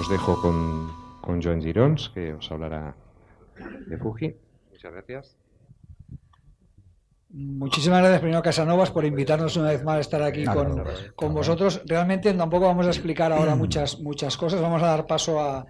os dejo con Joan Girons, que os hablará de Fuji. Muchas gracias. Muchísimas gracias, primero Casanovas, por invitarnos una vez más a estar aquí con vosotros. Realmente tampoco vamos a explicar ahora muchas cosas. Vamos a dar paso a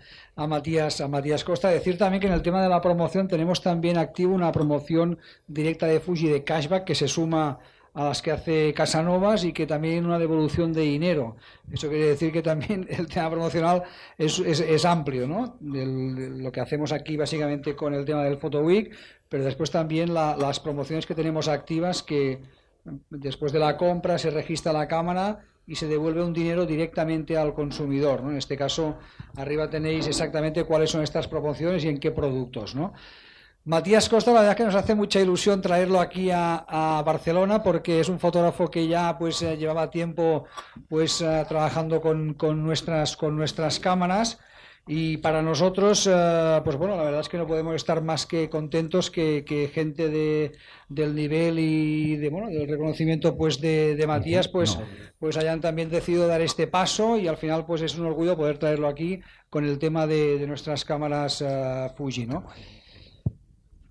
Matías Costa. Decir también que en el tema de la promoción tenemos también activo una promoción directa de Fuji de cashback que se suma a las que hace Casanovas y que también una devolución de dinero. Eso quiere decir que también el tema promocional es amplio, ¿no? Lo que hacemos aquí básicamente con el tema del Photo Week, pero después también las promociones que tenemos activas, que después de la compra se registra la cámara y se devuelve un dinero directamente al consumidor, ¿no? En este caso, arriba tenéis exactamente cuáles son estas promociones y en qué productos, ¿no? Matías Costa, la verdad es que nos hace mucha ilusión traerlo aquí a Barcelona, porque es un fotógrafo que ya pues llevaba tiempo pues trabajando con nuestras cámaras, y para nosotros pues bueno, la verdad es que no podemos estar más que contentos que gente del nivel y del reconocimiento pues de Matías pues hayan también decidido dar este paso, y al final pues es un orgullo poder traerlo aquí con el tema de nuestras cámaras Fuji, ¿no?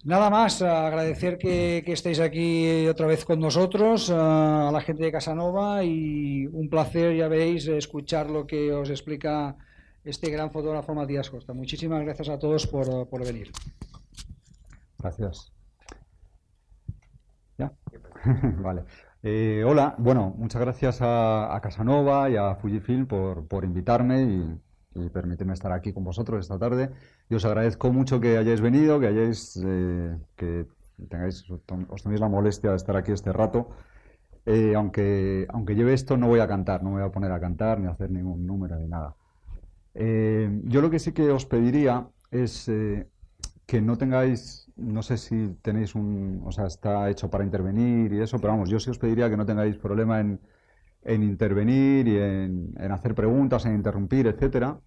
Nada más, agradecer que estéis aquí otra vez con nosotros, a la gente de Casanova, y un placer, ya veis, escuchar lo que os explica este gran fotógrafo Matías Costa. Muchísimas gracias a todos por venir. Gracias. ¿Ya? Vale. Hola, bueno, muchas gracias a Casanova y a Fujifilm por invitarme y permitirme estar aquí con vosotros esta tarde. Y os agradezco mucho que hayáis venido, que os toméis la molestia de estar aquí este rato. Aunque lleve esto, no voy a cantar, no me voy a poner a cantar ni a hacer ningún número ni nada. Yo lo que sí que os pediría es que no tengáis, no sé si tenéis o sea, está hecho para intervenir y eso, pero vamos, yo sí os pediría que no tengáis problema en intervenir y en hacer preguntas, en interrumpir, etcétera.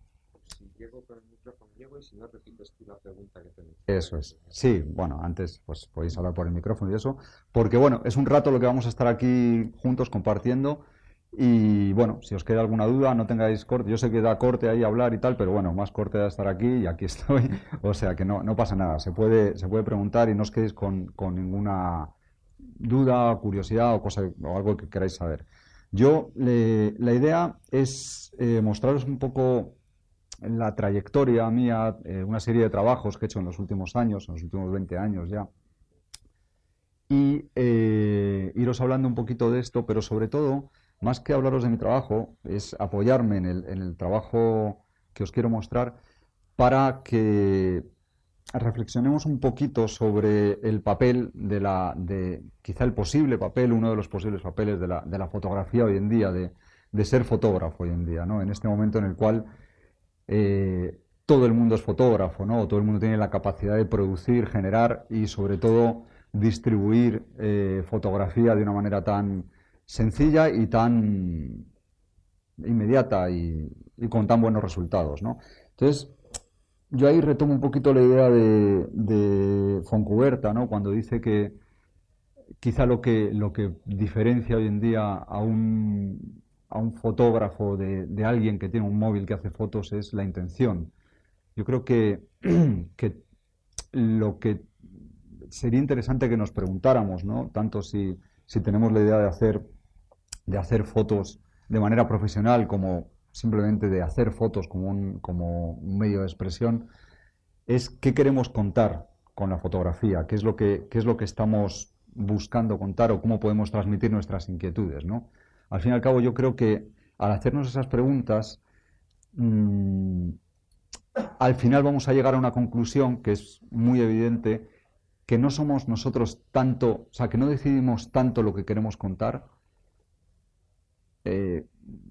Si llego con el micrófono, llego, y si no, repites tú la pregunta que tenéis. Eso es. Sí, bueno, antes pues podéis hablar por el micrófono y eso, porque bueno, es un rato lo que vamos a estar aquí juntos compartiendo. Y bueno, si os queda alguna duda, no tengáis corte. Yo sé que da corte ahí hablar y tal, pero bueno, más corte da estar aquí y aquí estoy. O sea que no pasa nada. Se puede preguntar y no os quedéis con ninguna duda, curiosidad o algo que queráis saber. La idea es mostraros un poco la trayectoria mía, una serie de trabajos que he hecho en los últimos años, en los últimos 20 años ya. Y iros hablando un poquito de esto, pero sobre todo, más que hablaros de mi trabajo, es apoyarme en el trabajo que os quiero mostrar para que reflexionemos un poquito sobre el papel quizá el posible papel, uno de los posibles papeles de la fotografía hoy en día, de ser fotógrafo hoy en día, ¿no? En este momento en el cual todo el mundo es fotógrafo, ¿no? Todo el mundo tiene la capacidad de producir, generar y sobre todo distribuir fotografía de una manera tan sencilla y tan inmediata y con tan buenos resultados, ¿no? Entonces, yo ahí retomo un poquito la idea de Fontcuberta, ¿no? Cuando dice que quizá lo que diferencia hoy en día a un fotógrafo de alguien que tiene un móvil que hace fotos es la intención. Yo creo que lo que sería interesante que nos preguntáramos, ¿no? Tanto si tenemos la idea de hacer fotos de manera profesional como simplemente de hacer fotos como un medio de expresión, es qué queremos contar con la fotografía, qué es lo que estamos buscando contar o cómo podemos transmitir nuestras inquietudes, ¿no? Al fin y al cabo, yo creo que al hacernos esas preguntas, al final vamos a llegar a una conclusión que es muy evidente, que no somos nosotros tanto, o sea, que no decidimos tanto lo que queremos contar,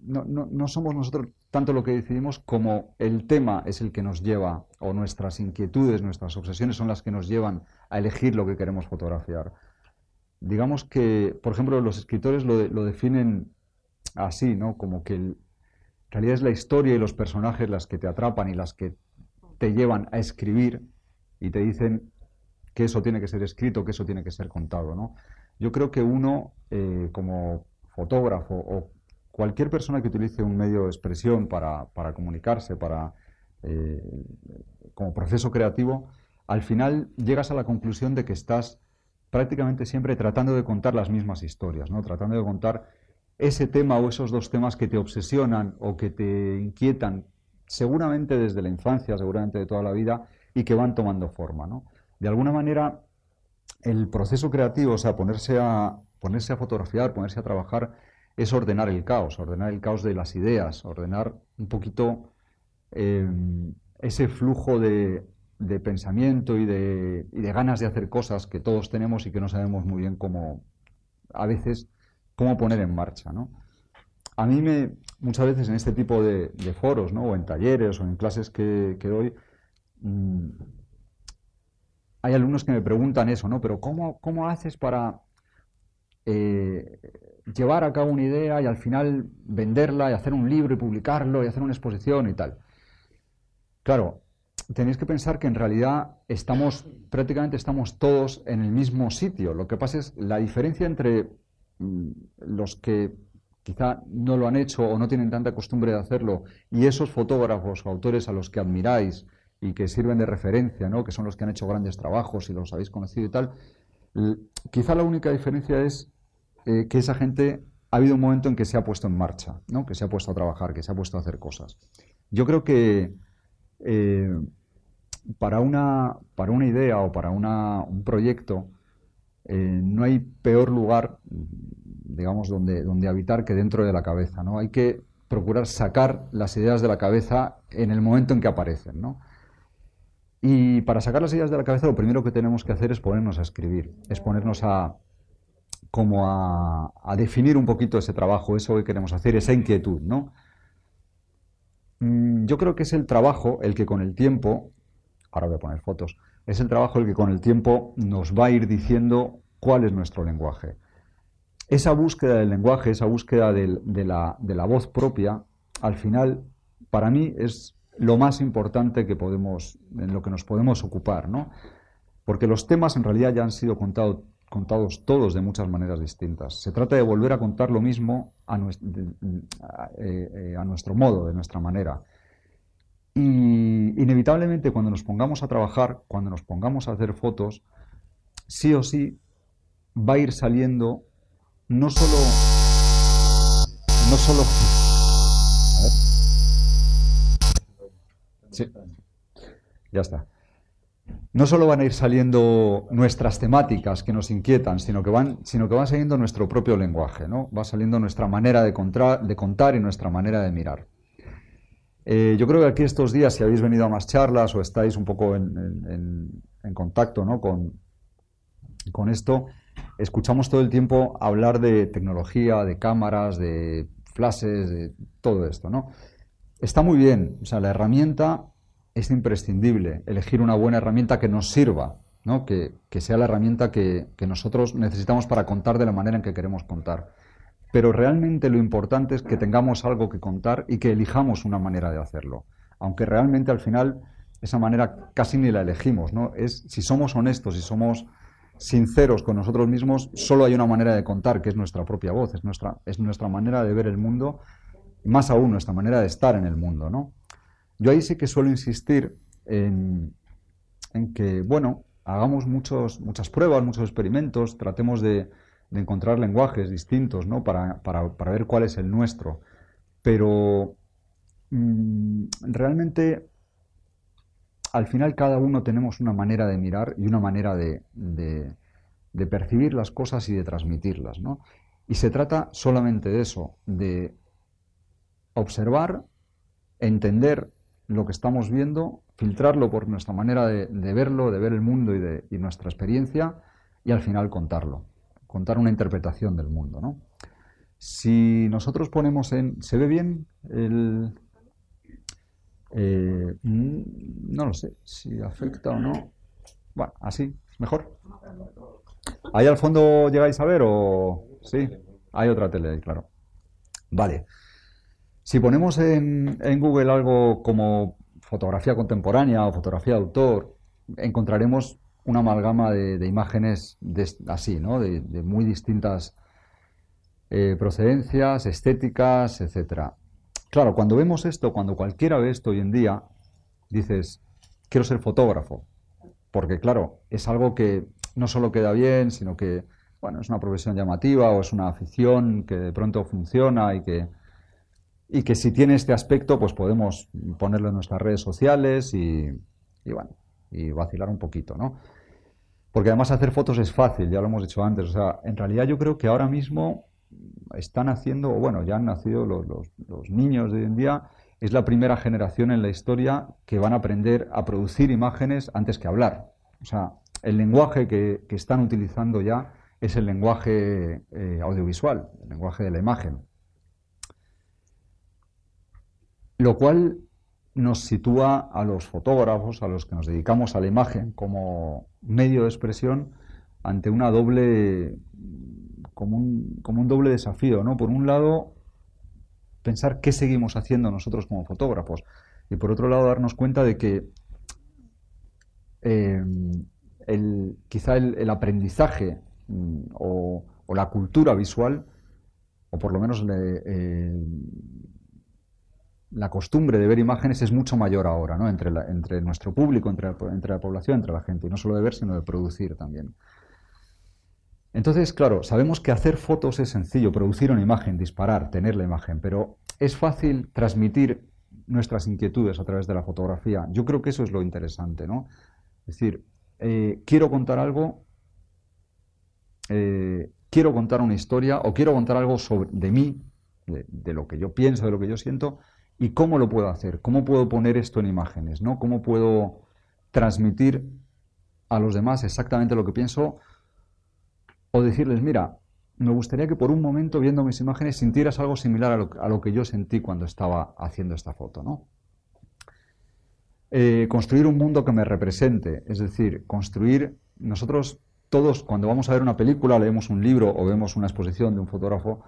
no somos nosotros tanto lo que decidimos como el tema es el que nos lleva, o nuestras inquietudes, nuestras obsesiones son las que nos llevan a elegir lo que queremos fotografiar. Digamos que, por ejemplo, los escritores lo definen así, ¿no? Como que en realidad es la historia y los personajes las que te atrapan y las que te llevan a escribir y te dicen que eso tiene que ser escrito, que eso tiene que ser contado, ¿no? Yo creo que uno, como fotógrafo o cualquier persona que utilice un medio de expresión para comunicarse, para eh, como proceso creativo, al final llegas a la conclusión de que estás prácticamente siempre tratando de contar las mismas historias, ¿no? Tratando de contar ese tema o esos dos temas que te obsesionan o que te inquietan, seguramente desde la infancia, seguramente de toda la vida, y que van tomando forma, ¿no? De alguna manera, el proceso creativo, o sea, ponerse a fotografiar, ponerse a trabajar, es ordenar el caos de las ideas, ordenar un poquito ese flujo de pensamiento y de ganas de hacer cosas que todos tenemos y que no sabemos muy bien cómo, a veces, cómo poner en marcha, ¿no? A mí muchas veces en este tipo de foros, ¿no? O en talleres o en clases que doy, hay alumnos que me preguntan eso, ¿no? Pero ¿cómo haces para llevar a cabo una idea y al final venderla y hacer un libro y publicarlo y hacer una exposición y tal? Claro, tenéis que pensar que en realidad prácticamente estamos todos en el mismo sitio. Lo que pasa es la diferencia entre los que quizá no lo han hecho o no tienen tanta costumbre de hacerlo y esos fotógrafos o autores a los que admiráis y que sirven de referencia, ¿no? Que son los que han hecho grandes trabajos y los habéis conocido y tal. Quizá la única diferencia es que esa gente ha habido un momento en que se ha puesto en marcha, ¿no? Que se ha puesto a trabajar, que se ha puesto a hacer cosas. Yo creo que para una idea o para un proyecto no hay peor lugar, digamos, donde habitar que dentro de la cabeza, ¿no? Hay que procurar sacar las ideas de la cabeza en el momento en que aparecen, ¿no? Y para sacar las ideas de la cabeza lo primero que tenemos que hacer es ponernos a escribir, es ponernos a definir un poquito ese trabajo, eso que queremos hacer, esa inquietud, ¿no? Yo creo que es el trabajo el que con el tiempo, ahora voy a poner fotos, es el trabajo el que con el tiempo nos va a ir diciendo cuál es nuestro lenguaje. Esa búsqueda del lenguaje, esa búsqueda de la voz propia, al final, para mí es lo más importante en lo que nos podemos ocupar, ¿no? Porque los temas en realidad ya han sido contados todos de muchas maneras distintas. Se trata de volver a contar lo mismo a nuestro modo, de nuestra manera. Y inevitablemente cuando nos pongamos a trabajar, cuando nos pongamos a hacer fotos, sí o sí va a ir saliendo no solo a ver. Sí, ya está. No solo van a ir saliendo nuestras temáticas que nos inquietan, sino que van saliendo nuestro propio lenguaje, ¿no? Va saliendo nuestra manera de contar y nuestra manera de mirar. Yo creo que aquí estos días, si habéis venido a más charlas o estáis un poco en contacto, ¿no? con esto, escuchamos todo el tiempo hablar de tecnología, de cámaras, de flashes, de todo esto, ¿no? Está muy bien, o sea, la herramienta es imprescindible, elegir una buena herramienta que nos sirva, ¿no? Que sea la herramienta que nosotros necesitamos para contar de la manera en que queremos contar. Pero realmente lo importante es que tengamos algo que contar y que elijamos una manera de hacerlo. Aunque realmente al final esa manera casi ni la elegimos, ¿no? Si somos honestos, si somos sinceros con nosotros mismos, solo hay una manera de contar, que es nuestra propia voz, es nuestra manera de ver el mundo, más aún nuestra manera de estar en el mundo, ¿no? Yo ahí sí que suelo insistir en que, bueno, hagamos muchas pruebas, muchos experimentos, tratemos de encontrar lenguajes distintos, ¿no? Para ver cuál es el nuestro. Pero realmente, al final, cada uno tenemos una manera de mirar y una manera de percibir las cosas y de transmitirlas, ¿no? Y se trata solamente de eso, de observar, entender lo que estamos viendo, filtrarlo por nuestra manera de verlo, de ver el mundo y nuestra experiencia, y al final contarlo. Contar una interpretación del mundo, ¿no? Si nosotros ponemos ¿se ve bien no lo sé si afecta o no. Bueno, así, mejor. ¿Ahí al fondo llegáis a ver o...? Sí, hay otra tele ahí, claro. Vale. Si ponemos en Google algo como fotografía contemporánea o fotografía de autor, encontraremos una amalgama de imágenes así, ¿no? De muy distintas procedencias, estéticas, etcétera. Claro, cuando vemos esto, cuando cualquiera ve esto hoy en día, dices, quiero ser fotógrafo, porque claro, es algo que no solo queda bien, sino que, bueno, es una profesión llamativa o es una afición que de pronto funciona y que si tiene este aspecto, pues podemos ponerlo en nuestras redes sociales y bueno, y vacilar un poquito, ¿no? Porque además hacer fotos es fácil, ya lo hemos dicho antes. O sea, en realidad yo creo que ahora mismo están haciendo, o bueno, ya han nacido los niños de hoy en día, es la primera generación en la historia que van a aprender a producir imágenes antes que hablar. O sea, el lenguaje que están utilizando ya es el lenguaje audiovisual, el lenguaje de la imagen. Lo cual nos sitúa a los fotógrafos, a los que nos dedicamos a la imagen como medio de expresión, ante una doble, como un doble desafío, ¿no? Por un lado, pensar qué seguimos haciendo nosotros como fotógrafos y por otro lado darnos cuenta de que quizá el aprendizaje o la cultura visual, o por lo menos la costumbre de ver imágenes es mucho mayor ahora, ¿no? Entre nuestro público, entre la población, entre la gente, y no solo de ver, sino de producir también. Entonces, claro, sabemos que hacer fotos es sencillo, producir una imagen, disparar, tener la imagen, pero es fácil transmitir nuestras inquietudes a través de la fotografía. Yo creo que eso es lo interesante, ¿no? Es decir, quiero contar algo, quiero contar una historia o quiero contar algo de mí, de lo que yo pienso, de lo que yo siento, y cómo lo puedo hacer, cómo puedo poner esto en imágenes, ¿no? Cómo puedo transmitir a los demás exactamente lo que pienso o decirles, mira, me gustaría que por un momento viendo mis imágenes sintieras algo similar a lo que yo sentí cuando estaba haciendo esta foto, ¿no? Construir un mundo que me represente, es decir, nosotros todos cuando vamos a ver una película, leemos un libro o vemos una exposición de un fotógrafo,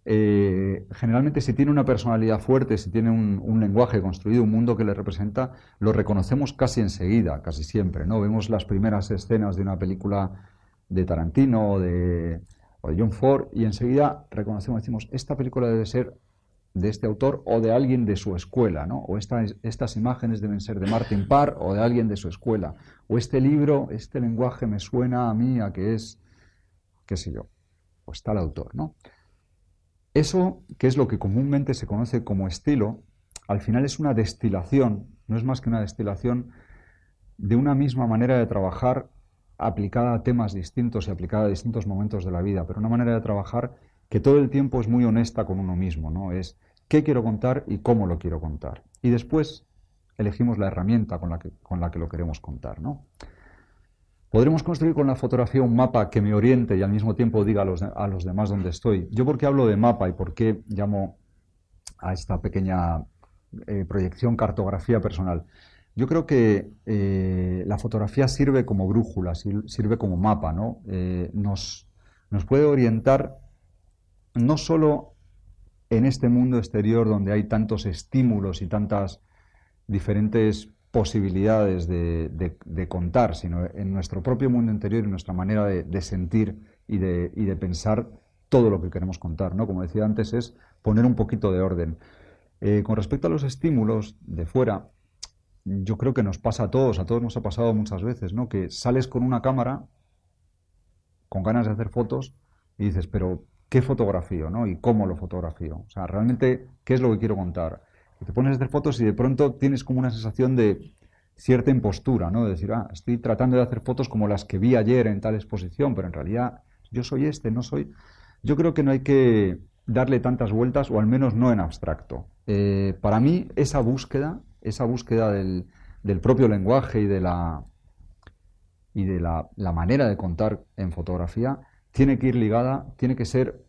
generalmente si tiene una personalidad fuerte, si tiene un lenguaje construido, un mundo que le representa, lo reconocemos casi enseguida, casi siempre, ¿no? Vemos las primeras escenas de una película de Tarantino o de John Ford y enseguida reconocemos, decimos, esta película debe ser de este autor o de alguien de su escuela, ¿no? O estas imágenes deben ser de Martin Parr o de alguien de su escuela, o este libro, este lenguaje me suena a mí a que es, qué sé yo, pues tal autor, ¿no? Eso, que es lo que comúnmente se conoce como estilo, al final es una destilación, no es más que una destilación de una misma manera de trabajar aplicada a temas distintos y aplicada a distintos momentos de la vida, pero una manera de trabajar que todo el tiempo es muy honesta con uno mismo, ¿no? Es qué quiero contar y cómo lo quiero contar. Y después elegimos la herramienta con la que lo queremos contar, ¿no? Podremos construir con la fotografía un mapa que me oriente y al mismo tiempo diga a los demás dónde estoy. ¿Yo por qué hablo de mapa y por qué llamo a esta pequeña proyección cartografía personal? Yo creo que la fotografía sirve como brújula, sirve como mapa, ¿no? Nos puede orientar no solo en este mundo exterior donde hay tantos estímulos y tantas diferentes posibilidades de contar, sino en nuestro propio mundo interior y nuestra manera de sentir y de pensar todo lo que queremos contar, ¿no? Como decía antes, es poner un poquito de orden. Con respecto a los estímulos de fuera, yo creo que nos pasa a todos nos ha pasado muchas veces, ¿no? Que sales con una cámara, con ganas de hacer fotos, y dices, pero ¿qué fotografío, no? ¿Y cómo lo fotografío? O sea, realmente, ¿qué es lo que quiero contar? Y te pones a hacer fotos y de pronto tienes como una sensación de cierta impostura, ¿no? De decir, estoy tratando de hacer fotos como las que vi ayer en tal exposición, pero en realidad yo soy no soy. Yo creo que no hay que darle tantas vueltas, o al menos no en abstracto. Para mí, esa búsqueda del propio lenguaje y de la manera de contar en fotografía tiene que ir ligada, tiene que ser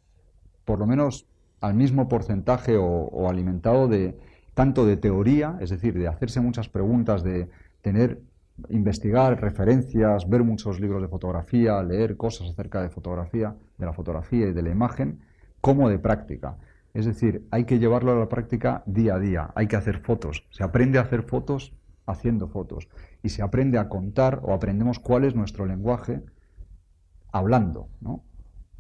por lo menos al mismo porcentaje o alimentado de tanto de teoría, es decir, de hacerse muchas preguntas, de investigar referencias, ver muchos libros de fotografía, leer cosas acerca de fotografía, de la fotografía y de la imagen, como de práctica. Es decir, hay que llevarlo a la práctica día a día, hay que hacer fotos. Se aprende a hacer fotos haciendo fotos y se aprende a contar o aprendemos cuál es nuestro lenguaje hablando, ¿no?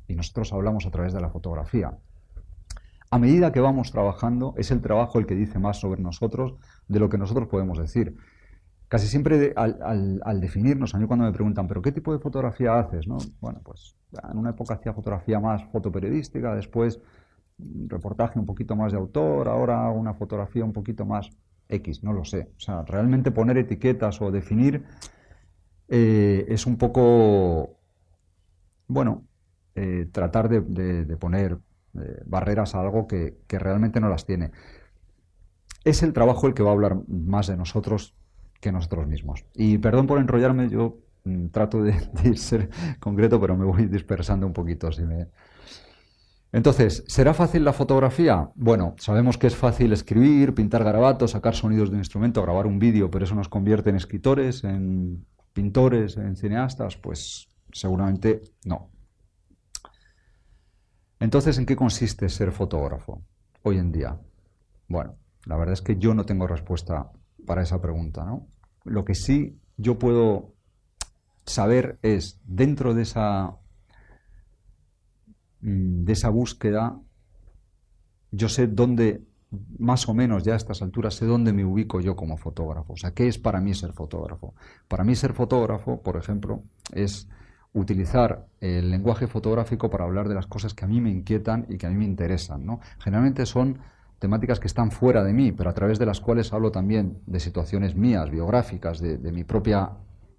Y nosotros hablamos a través de la fotografía. a medida que vamos trabajando, es el trabajo el que dice más sobre nosotros de lo que nosotros podemos decir. Casi siempre al definirnos, a mí cuando me preguntan, ¿pero qué tipo de fotografía haces? ¿No? Bueno, pues en una época hacía fotografía más fotoperiodística, después reportaje un poquito más de autor, ahora hago una fotografía un poquito más X, no lo sé. O sea, realmente poner etiquetas o definir es un poco, bueno, tratar de poner barreras a algo que realmente no las tiene. Es el trabajo el que va a hablar más de nosotros que nosotros mismos. Y perdón por enrollarme, yo trato de ser concreto, pero me voy dispersando un poquito. Entonces, ¿será fácil la fotografía? Bueno, sabemos que es fácil escribir, pintar garabatos, sacar sonidos de un instrumento, grabar un vídeo, pero eso nos convierte en escritores, en pintores, en cineastas. Pues seguramente no. Entonces, ¿en qué consiste ser fotógrafo hoy en día? Bueno, la verdad es que yo no tengo respuesta para esa pregunta, ¿no? Lo que sí yo puedo saber es, dentro de esa búsqueda, yo sé dónde, más o menos ya a estas alturas, sé dónde me ubico yo como fotógrafo. O sea, ¿qué es para mí ser fotógrafo? Para mí ser fotógrafo, por ejemplo, es utilizar el lenguaje fotográfico para hablar de las cosas que a mí me inquietan y que a mí me interesan, ¿no? Generalmente son temáticas que están fuera de mí, pero a través de las cuales hablo también de situaciones mías, biográficas, de mi propia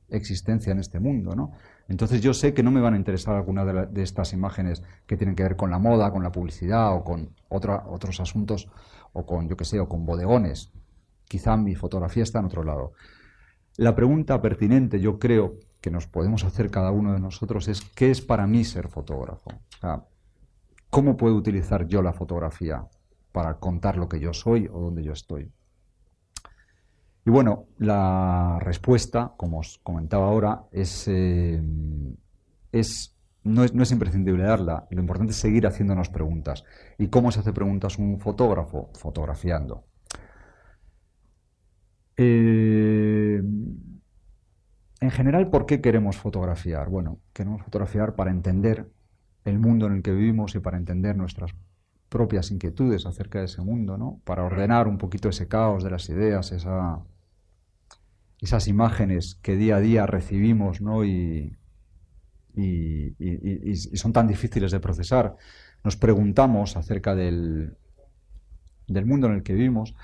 existencia en este mundo, ¿no? Entonces yo sé que no me van a interesar algunas de estas imágenes que tienen que ver con la moda, con la publicidad o con otros asuntos, o con, yo qué sé, o con bodegones. Quizá mi fotografía está en otro lado. La pregunta pertinente, yo creo, que nos podemos hacer cada uno de nosotros es ¿qué es para mí ser fotógrafo? O sea, ¿cómo puedo utilizar yo la fotografía para contar lo que yo soy o dónde yo estoy? Y bueno, la respuesta, como os comentaba ahora, no es imprescindible darla. Lo importante es seguir haciéndonos preguntas. ¿Y cómo se hace preguntas un fotógrafo? Fotografiando. En general, ¿por qué queremos fotografiar? Bueno, queremos fotografiar para entender el mundo en el que vivimos y para entender nuestras propias inquietudes acerca de ese mundo, ¿no? Para ordenar un poquito ese caos de las ideas, esas imágenes que día a día recibimos, ¿no? y son tan difíciles de procesar. Nos preguntamos acerca del mundo en el que vivimos.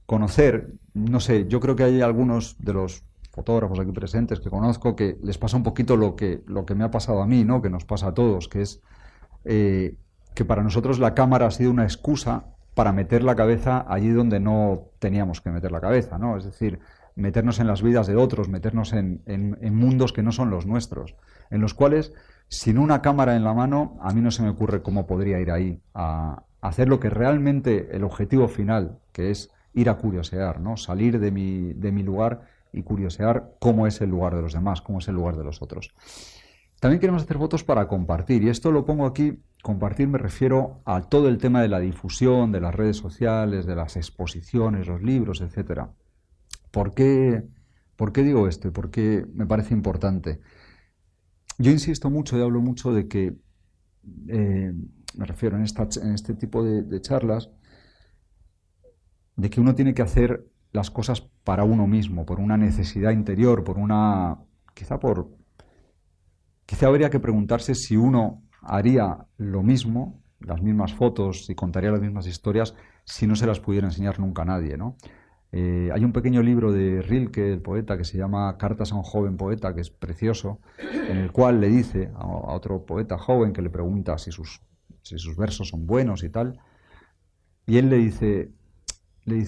Conocer, no sé, yo creo que hay algunos de los fotógrafos aquí presentes que conozco que les pasa un poquito lo que me ha pasado a mí, ¿no? Que nos pasa a todos, que es que para nosotros la cámara ha sido una excusa para meter la cabeza allí donde no teníamos que meter la cabeza, ¿no? Es decir, meternos en las vidas de otros, meternos en mundos que no son los nuestros, en los cuales, sin una cámara en la mano, a mí no se me ocurre cómo podría ir ahí a hacer lo que realmente el objetivo final, que es ir a curiosear, ¿no? Salir de mi lugar y curiosear cómo es el lugar de los demás, cómo es el lugar de los otros. También queremos hacer fotos para compartir, y esto lo pongo aquí, compartir me refiero a todo el tema de la difusión, de las redes sociales, de las exposiciones, los libros, etcétera. ¿Por qué digo esto y por qué me parece importante? Yo insisto mucho y hablo mucho de que, me refiero en este tipo de charlas, de que uno tiene que hacer las cosas para uno mismo, por una necesidad interior, quizá habría que preguntarse si uno haría lo mismo, las mismas fotos y contaría las mismas historias si no se las pudiera enseñar nunca a nadie, ¿no? Hay un pequeño libro de Rilke, el poeta, que se llama Cartas a un joven poeta, que es precioso, en el cual le dice a otro poeta joven que le pregunta si sus versos son buenos y tal, y él le dice,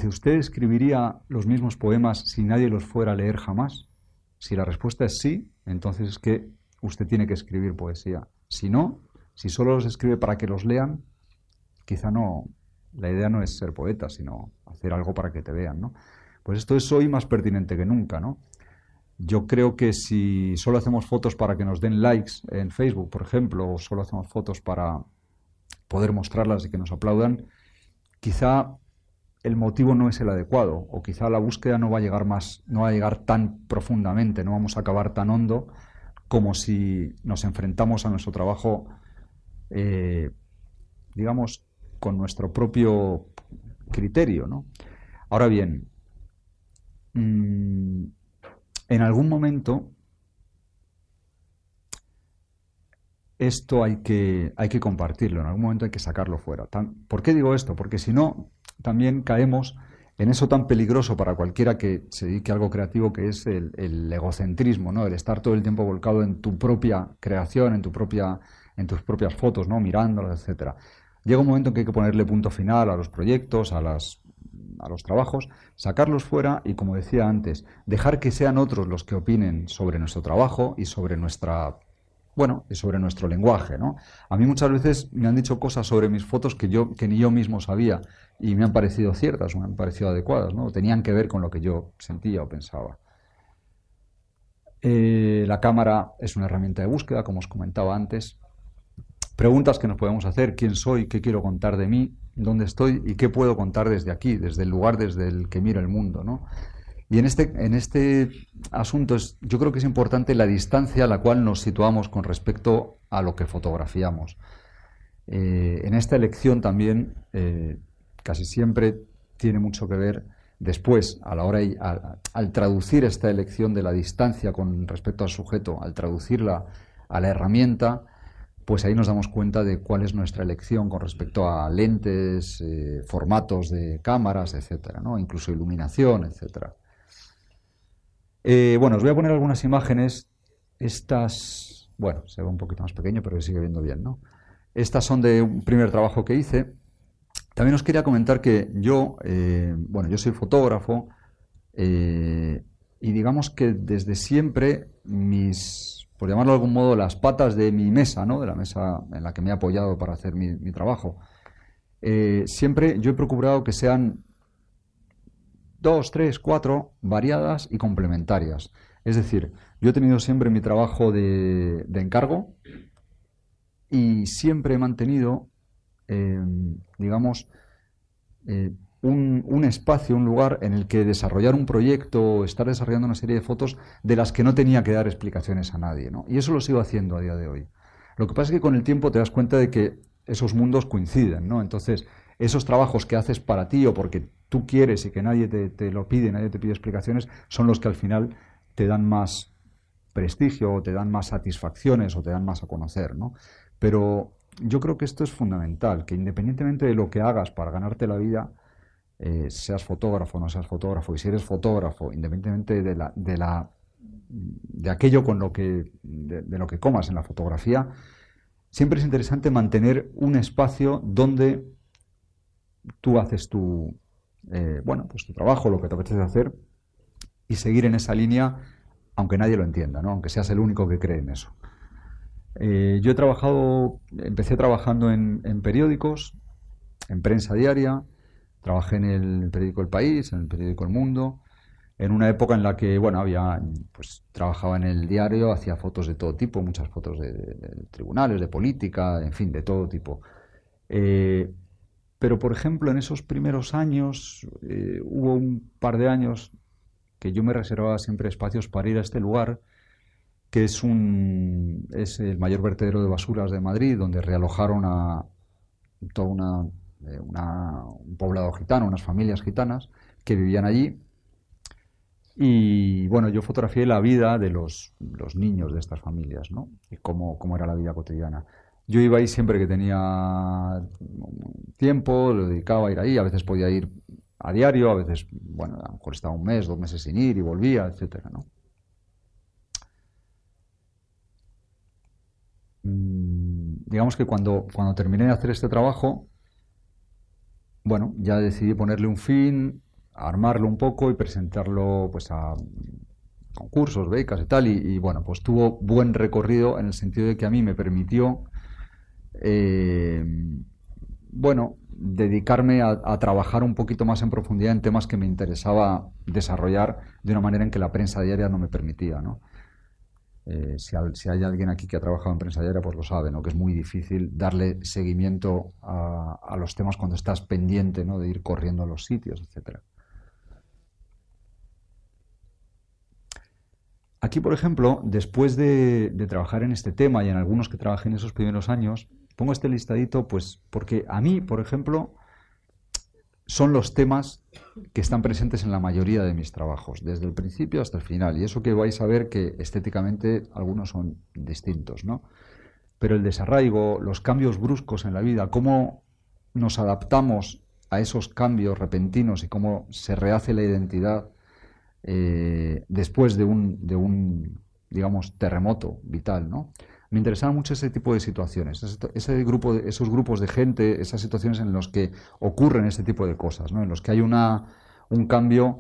¿usted escribiría los mismos poemas si nadie los fuera a leer jamás? Si la respuesta es sí, entonces es que usted tiene que escribir poesía. Si no, si solo los escribe para que los lean, quizá no. La idea no es ser poeta, sino hacer algo para que te vean, ¿no? Pues esto es hoy más pertinente que nunca, ¿no? Yo creo que si solo hacemos fotos para que nos den likes en Facebook, por ejemplo, o solo hacemos fotos para poder mostrarlas y que nos aplaudan, quizá el motivo no es el adecuado, o quizá la búsqueda no va a llegar tan profundamente, no vamos a acabar tan hondo como si nos enfrentamos a nuestro trabajo, digamos, con nuestro propio criterio, ¿no? Ahora bien, en algún momento esto hay que compartirlo, en algún momento hay que sacarlo fuera. ¿Por qué digo esto? Porque si no, también caemos en eso tan peligroso para cualquiera que se dedique a algo creativo, que es el egocentrismo, ¿no? El estar todo el tiempo volcado en tu propia creación, en tus propias fotos, ¿no? Mirándolas, etcétera. Llega un momento en que hay que ponerle punto final a los proyectos, a los trabajos, sacarlos fuera y, como decía antes, dejar que sean otros los que opinen sobre nuestro trabajo y sobre nuestro lenguaje, ¿no? A mí muchas veces me han dicho cosas sobre mis fotos que ni yo mismo sabía y me han parecido ciertas, me han parecido adecuadas, ¿no? Tenían que ver con lo que yo sentía o pensaba. La cámara es una herramienta de búsqueda, como os comentaba antes. Preguntas que nos podemos hacer: ¿quién soy? ¿Qué quiero contar de mí? ¿Dónde estoy? ¿Y qué puedo contar desde aquí, desde el lugar desde el que miro el mundo, ¿no? Y en este asunto yo creo que es importante la distancia a la cual nos situamos con respecto a lo que fotografiamos. En esta elección también casi siempre tiene mucho que ver después, a la hora al traducir esta elección de la distancia con respecto al sujeto, al traducirla a la herramienta, pues ahí nos damos cuenta de cuál es nuestra elección con respecto a lentes, formatos de cámaras, etcétera, ¿no? Incluso iluminación, etcétera. Bueno, os voy a poner algunas imágenes. Estas, bueno, se ve un poquito más pequeño, pero se sigue viendo bien, ¿no? Estas son de un primer trabajo que hice. También os quería comentar que yo soy fotógrafo y digamos que desde siempre por llamarlo de algún modo, las patas de mi mesa, ¿no? De la mesa en la que me he apoyado para hacer mi trabajo, siempre yo he procurado que sean 2, 3, 4 variadas y complementarias. Es decir, yo he tenido siempre mi trabajo de encargo y siempre he mantenido, un espacio, un lugar en el que desarrollar un proyecto, estar desarrollando una serie de fotos de las que no tenía que dar explicaciones a nadie, ¿no? Y eso lo sigo haciendo a día de hoy. Lo que pasa es que con el tiempo te das cuenta de que esos mundos coinciden, ¿no? Entonces, esos trabajos que haces para ti o porque tú quieres y que nadie te lo pide, nadie te pide explicaciones, son los que al final te dan más prestigio o te dan más satisfacciones o te dan más a conocer, ¿no? Pero yo creo que esto es fundamental, que independientemente de lo que hagas para ganarte la vida, seas fotógrafo o no seas fotógrafo, y si eres fotógrafo, independientemente de aquello de lo que comas en la fotografía, siempre es interesante mantener un espacio donde tú haces tu trabajo, lo que te apetece hacer, y seguir en esa línea, aunque nadie lo entienda, ¿no? Aunque seas el único que cree en eso. Yo empecé trabajando en periódicos, en prensa diaria. Trabajé en el periódico El País, en el periódico El Mundo, en una época en la que, trabajaba en el diario, hacía fotos de todo tipo, muchas fotos de tribunales, de política, en fin, de todo tipo. Pero, por ejemplo, en esos primeros años, hubo un par de años que yo me reservaba siempre espacios para ir a este lugar, que es el mayor vertedero de basuras de Madrid, donde realojaron a toda un poblado gitano, unas familias gitanas que vivían allí. Y bueno, yo fotografié la vida de los niños de estas familias, ¿no? Y cómo era la vida cotidiana. Yo iba ahí siempre que tenía tiempo, lo dedicaba a ir ahí. A veces podía ir a diario, a veces, a lo mejor estaba un mes, 2 meses sin ir y volvía, etcétera, ¿no? Digamos que cuando terminé de hacer este trabajo, ya decidí ponerle un fin, armarlo un poco y presentarlo pues a concursos, becas y tal, y pues tuvo buen recorrido en el sentido de que a mí me permitió dedicarme a trabajar un poquito más en profundidad en temas que me interesaba desarrollar de una manera en que la prensa diaria no me permitía, ¿no? Si hay alguien aquí que ha trabajado en prensa diaria, pues lo sabe, ¿no? Que es muy difícil darle seguimiento a los temas cuando estás pendiente, ¿no? De ir corriendo a los sitios, etcétera. Aquí, por ejemplo, después de trabajar en este tema y en algunos que trabajé en esos primeros años, Pongo este listadito pues porque a mí, por ejemplo, son los temas que están presentes en la mayoría de mis trabajos, desde el principio hasta el final. Y eso que vais a ver que estéticamente algunos son distintos, ¿no? Pero el desarraigo, los cambios bruscos en la vida, cómo nos adaptamos a esos cambios repentinos y cómo se rehace la identidad después de un, digamos, terremoto vital, ¿no? Me interesaba mucho ese tipo de situaciones, esos grupos de gente, esas situaciones en las que ocurren este tipo de cosas, ¿no? En los que hay un cambio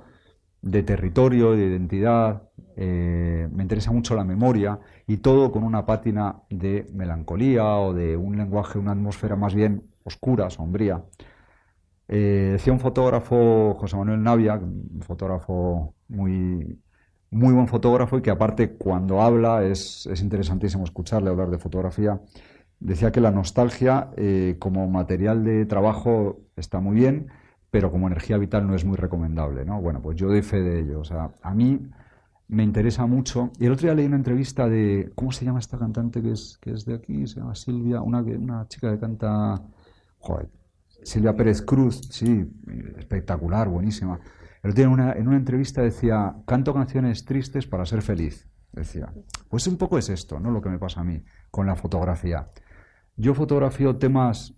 de territorio, de identidad. Me interesa mucho la memoria y todo con una pátina de melancolía o de un lenguaje, una atmósfera más bien oscura, sombría. Decía un fotógrafo, José Manuel Navia, un fotógrafo muy buen fotógrafo y que aparte cuando habla es interesantísimo escucharle hablar de fotografía. Decía que la nostalgia como material de trabajo está muy bien, pero como energía vital no es muy recomendable, ¿no? Bueno, pues yo doy fe de ello. O sea, a mí me interesa mucho. Y el otro día leí una entrevista de, ¿cómo se llama esta cantante que es de aquí? Se llama Silvia, una chica que canta, joder, Silvia Pérez Cruz, sí, espectacular, buenísima. El otro día en una entrevista decía, canto canciones tristes para ser feliz. Decía, pues un poco es esto, ¿no? Lo que me pasa a mí con la fotografía. Yo fotografío temas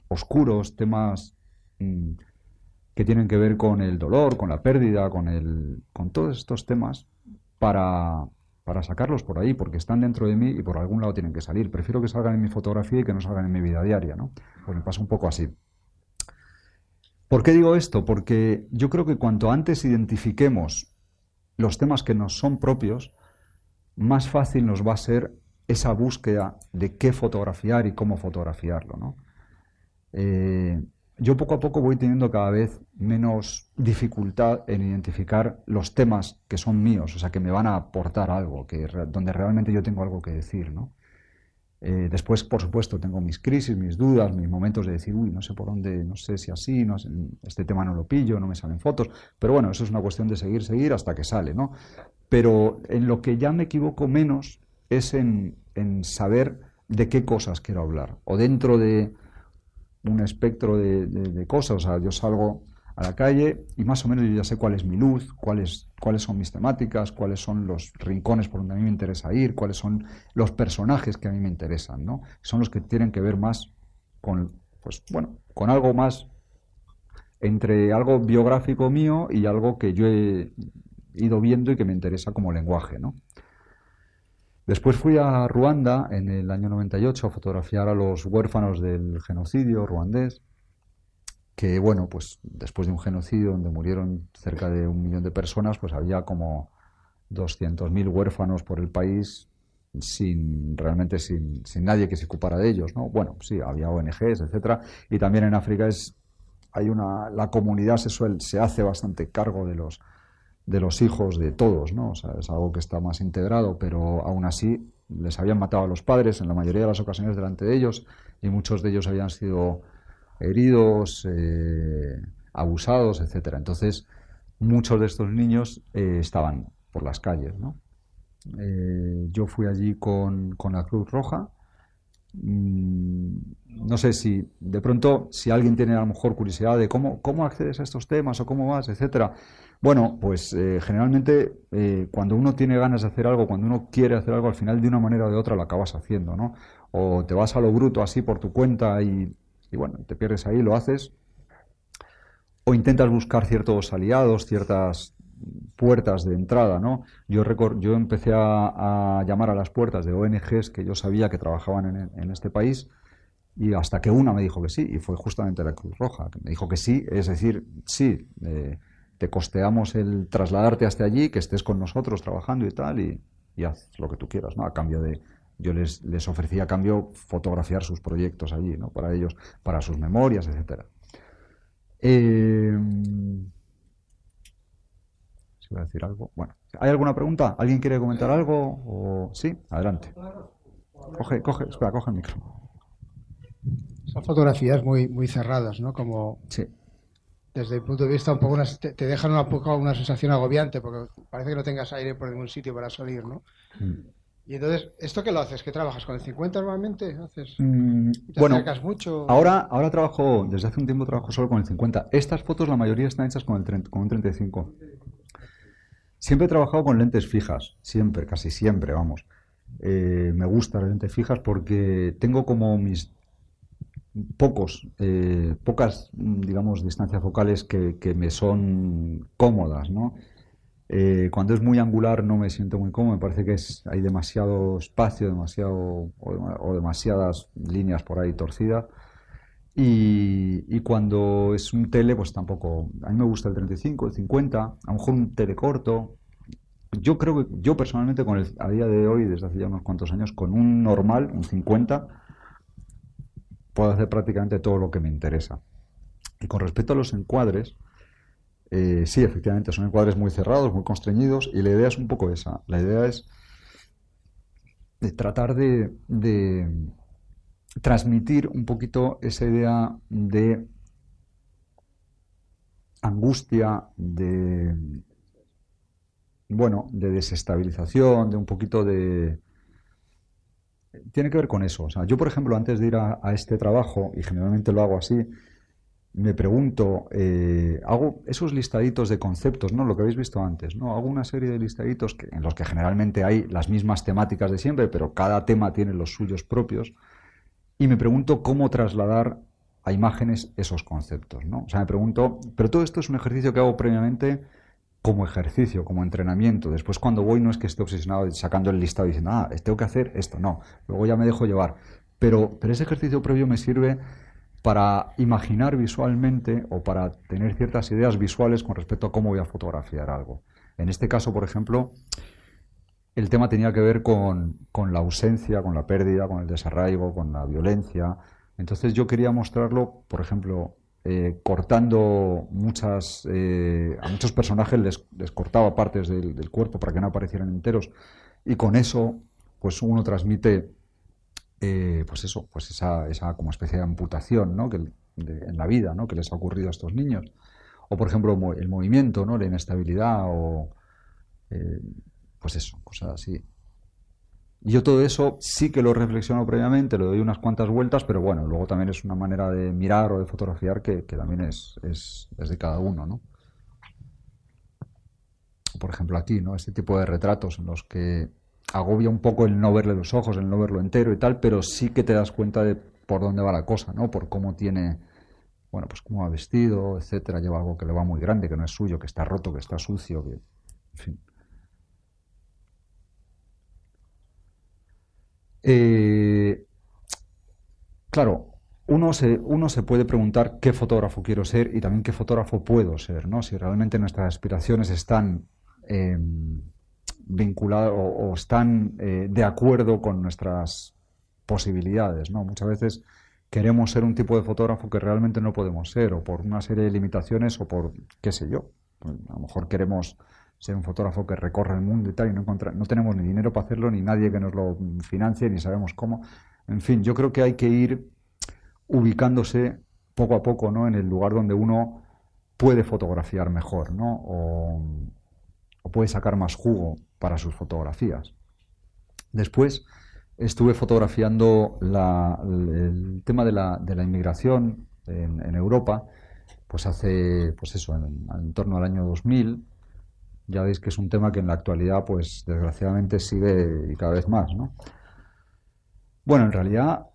oscuros, temas que tienen que ver con el dolor, con la pérdida, con todos estos temas para sacarlos por ahí, porque están dentro de mí y por algún lado tienen que salir. Prefiero que salgan en mi fotografía y que no salgan en mi vida diaria, ¿no? Pues me pasa un poco así. ¿Por qué digo esto? Porque yo creo que cuanto antes identifiquemos los temas que nos son propios, más fácil nos va a ser esa búsqueda de qué fotografiar y cómo fotografiarlo, ¿no? Yo poco a poco voy teniendo cada vez menos dificultad en identificar los temas que son míos, o sea, que me van a aportar algo, donde realmente yo tengo algo que decir, ¿no? Después, por supuesto, tengo mis crisis, mis dudas, mis momentos de decir, uy, no sé por dónde, no sé si así, no sé, este tema no lo pillo, no me salen fotos, pero bueno, eso es una cuestión de seguir hasta que sale, ¿no? Pero en lo que ya me equivoco menos es en saber de qué cosas quiero hablar, o dentro de un espectro de cosas, o sea, yo salgo a la calle y más o menos yo ya sé cuál es mi luz, cuáles son mis temáticas, cuáles son los rincones por donde a mí me interesa ir, cuáles son los personajes que a mí me interesan, ¿no? Son los que tienen que ver más con, pues bueno, con algo más entre algo biográfico mío y algo que yo he ido viendo y que me interesa como lenguaje, ¿no? Después fui a Ruanda en el año 98 a fotografiar a los huérfanos del genocidio ruandés, que bueno, pues después de un genocidio donde murieron cerca de 1 millón de personas, pues había como 200.000 huérfanos por el país realmente sin nadie que se ocupara de ellos, ¿no? Bueno, sí, había ONGs, etcétera, y también en África la comunidad se hace bastante cargo de los hijos de todos, ¿no? O sea, es algo que está más integrado, pero aún así les habían matado a los padres en la mayoría de las ocasiones delante de ellos y muchos de ellos habían sido heridos, abusados, etcétera. Entonces, muchos de estos niños estaban por las calles, ¿no? Yo fui allí con la Cruz Roja. No sé si de pronto, si alguien tiene a lo mejor curiosidad de cómo accedes a estos temas o cómo vas, etcétera. Bueno, pues generalmente cuando uno tiene ganas de hacer algo, cuando uno quiere hacer algo, al final de una manera o de otra lo acabas haciendo, ¿no? O te vas a lo bruto así por tu cuenta y bueno, te pierdes ahí, lo haces, o intentas buscar ciertos aliados, ciertas puertas de entrada, ¿no? Yo empecé a llamar a las puertas de ONGs que yo sabía que trabajaban en este país y hasta que una me dijo que sí, y fue justamente la Cruz Roja, que me dijo que sí, es decir, sí, te costeamos el trasladarte hasta allí, que estés con nosotros trabajando y tal, y haz lo que tú quieras, ¿no? A cambio de... Yo les ofrecía a cambio fotografiar sus proyectos allí, ¿no? Para ellos, para sus memorias, etcétera. Si voy a decir algo. Bueno, ¿hay alguna pregunta? ¿Alguien quiere comentar algo? O... Sí, adelante. Coge el micro. Son fotografías muy cerradas, ¿no? Como sí. Desde el punto de vista un poco te dejan un poco una sensación agobiante porque parece que no tengas aire por ningún sitio para salir, ¿no? Y entonces, ¿esto qué lo haces? ¿Qué trabajas? ¿Con el 50 normalmente? ¿Haces? ¿Te Bueno, acercas mucho? ahora trabajo, desde hace un tiempo trabajo solo con el 50. Estas fotos la mayoría están hechas con con un 35. Siempre he trabajado con lentes fijas, siempre, casi siempre, vamos. Me gustan las lentes fijas porque tengo como mis pocas, digamos, distancias focales que me son cómodas, ¿no? Cuando es muy angular no me siento muy cómodo, me parece que hay demasiado espacio, o demasiadas líneas por ahí torcidas. Y cuando es un tele, pues tampoco. A mí me gusta el 35, el 50, a lo mejor un tele corto. Yo creo que yo personalmente a día de hoy, desde hace ya unos cuantos años, con un normal, un 50, puedo hacer prácticamente todo lo que me interesa. Y con respecto a los encuadres, sí, efectivamente, son encuadres muy cerrados, muy constreñidos, y la idea es un poco esa. La idea es de tratar de transmitir un poquito esa idea de angustia, de desestabilización, de un poquito de... Tiene que ver con eso. O sea, yo, por ejemplo, antes de ir a este trabajo, y generalmente lo hago así, me pregunto, hago esos listaditos de conceptos, ¿no? Lo que habéis visto antes, ¿no? Hago una serie de listaditos en los que generalmente hay las mismas temáticas de siempre, pero cada tema tiene los suyos propios, y me pregunto cómo trasladar a imágenes esos conceptos, ¿no? O sea, me pregunto, pero todo esto es un ejercicio que hago previamente como ejercicio, como entrenamiento. Después cuando voy no es que esté obsesionado sacando el listado y diciendo, tengo que hacer esto, no. Luego ya me dejo llevar. Pero ese ejercicio previo me sirve para imaginar visualmente o para tener ciertas ideas visuales con respecto a cómo voy a fotografiar algo. En este caso, por ejemplo, el tema tenía que ver con la ausencia, con la pérdida, con el desarraigo, con la violencia. Entonces yo quería mostrarlo, por ejemplo, cortando a muchos personajes les cortaba partes del cuerpo para que no aparecieran enteros, y con eso pues uno transmite pues eso, pues esa como especie de amputación, ¿no? En la vida, ¿no? Que les ha ocurrido a estos niños. O por ejemplo el movimiento, ¿no? La inestabilidad o eh, pues eso, cosas así. Y yo todo eso sí que lo reflexiono previamente, le doy unas cuantas vueltas, pero bueno, luego también es una manera de mirar o de fotografiar que también es de cada uno, ¿no? Por ejemplo aquí, ¿no? Este tipo de retratos en los que agobia un poco el no verle los ojos, el no verlo entero y tal, pero sí que te das cuenta de por dónde va la cosa, ¿no? Por cómo tiene, bueno, pues cómo va vestido, etcétera, lleva algo que le va muy grande, que no es suyo, que está roto, que está sucio, que, en fin. Claro, uno se puede preguntar qué fotógrafo quiero ser y también qué fotógrafo puedo ser, ¿no? Si realmente nuestras aspiraciones están vinculadas o están de acuerdo con nuestras posibilidades, ¿no? Muchas veces queremos ser un tipo de fotógrafo que realmente no podemos ser, o por una serie de limitaciones, o por qué sé yo. A lo mejor queremos ser un fotógrafo que recorre el mundo y tal, y no tenemos ni dinero para hacerlo, ni nadie que nos lo financie, ni sabemos cómo. En fin, yo creo que hay que ir ubicándose poco a poco, ¿no? En el lugar donde uno puede fotografiar mejor, ¿no? O puede sacar más jugo para sus fotografías. Después estuve fotografiando el tema de la inmigración en Europa, pues hace, pues eso, en torno al año 2000. Ya veis que es un tema que en la actualidad, pues desgraciadamente sigue y cada vez más, ¿no? Bueno, en realidad,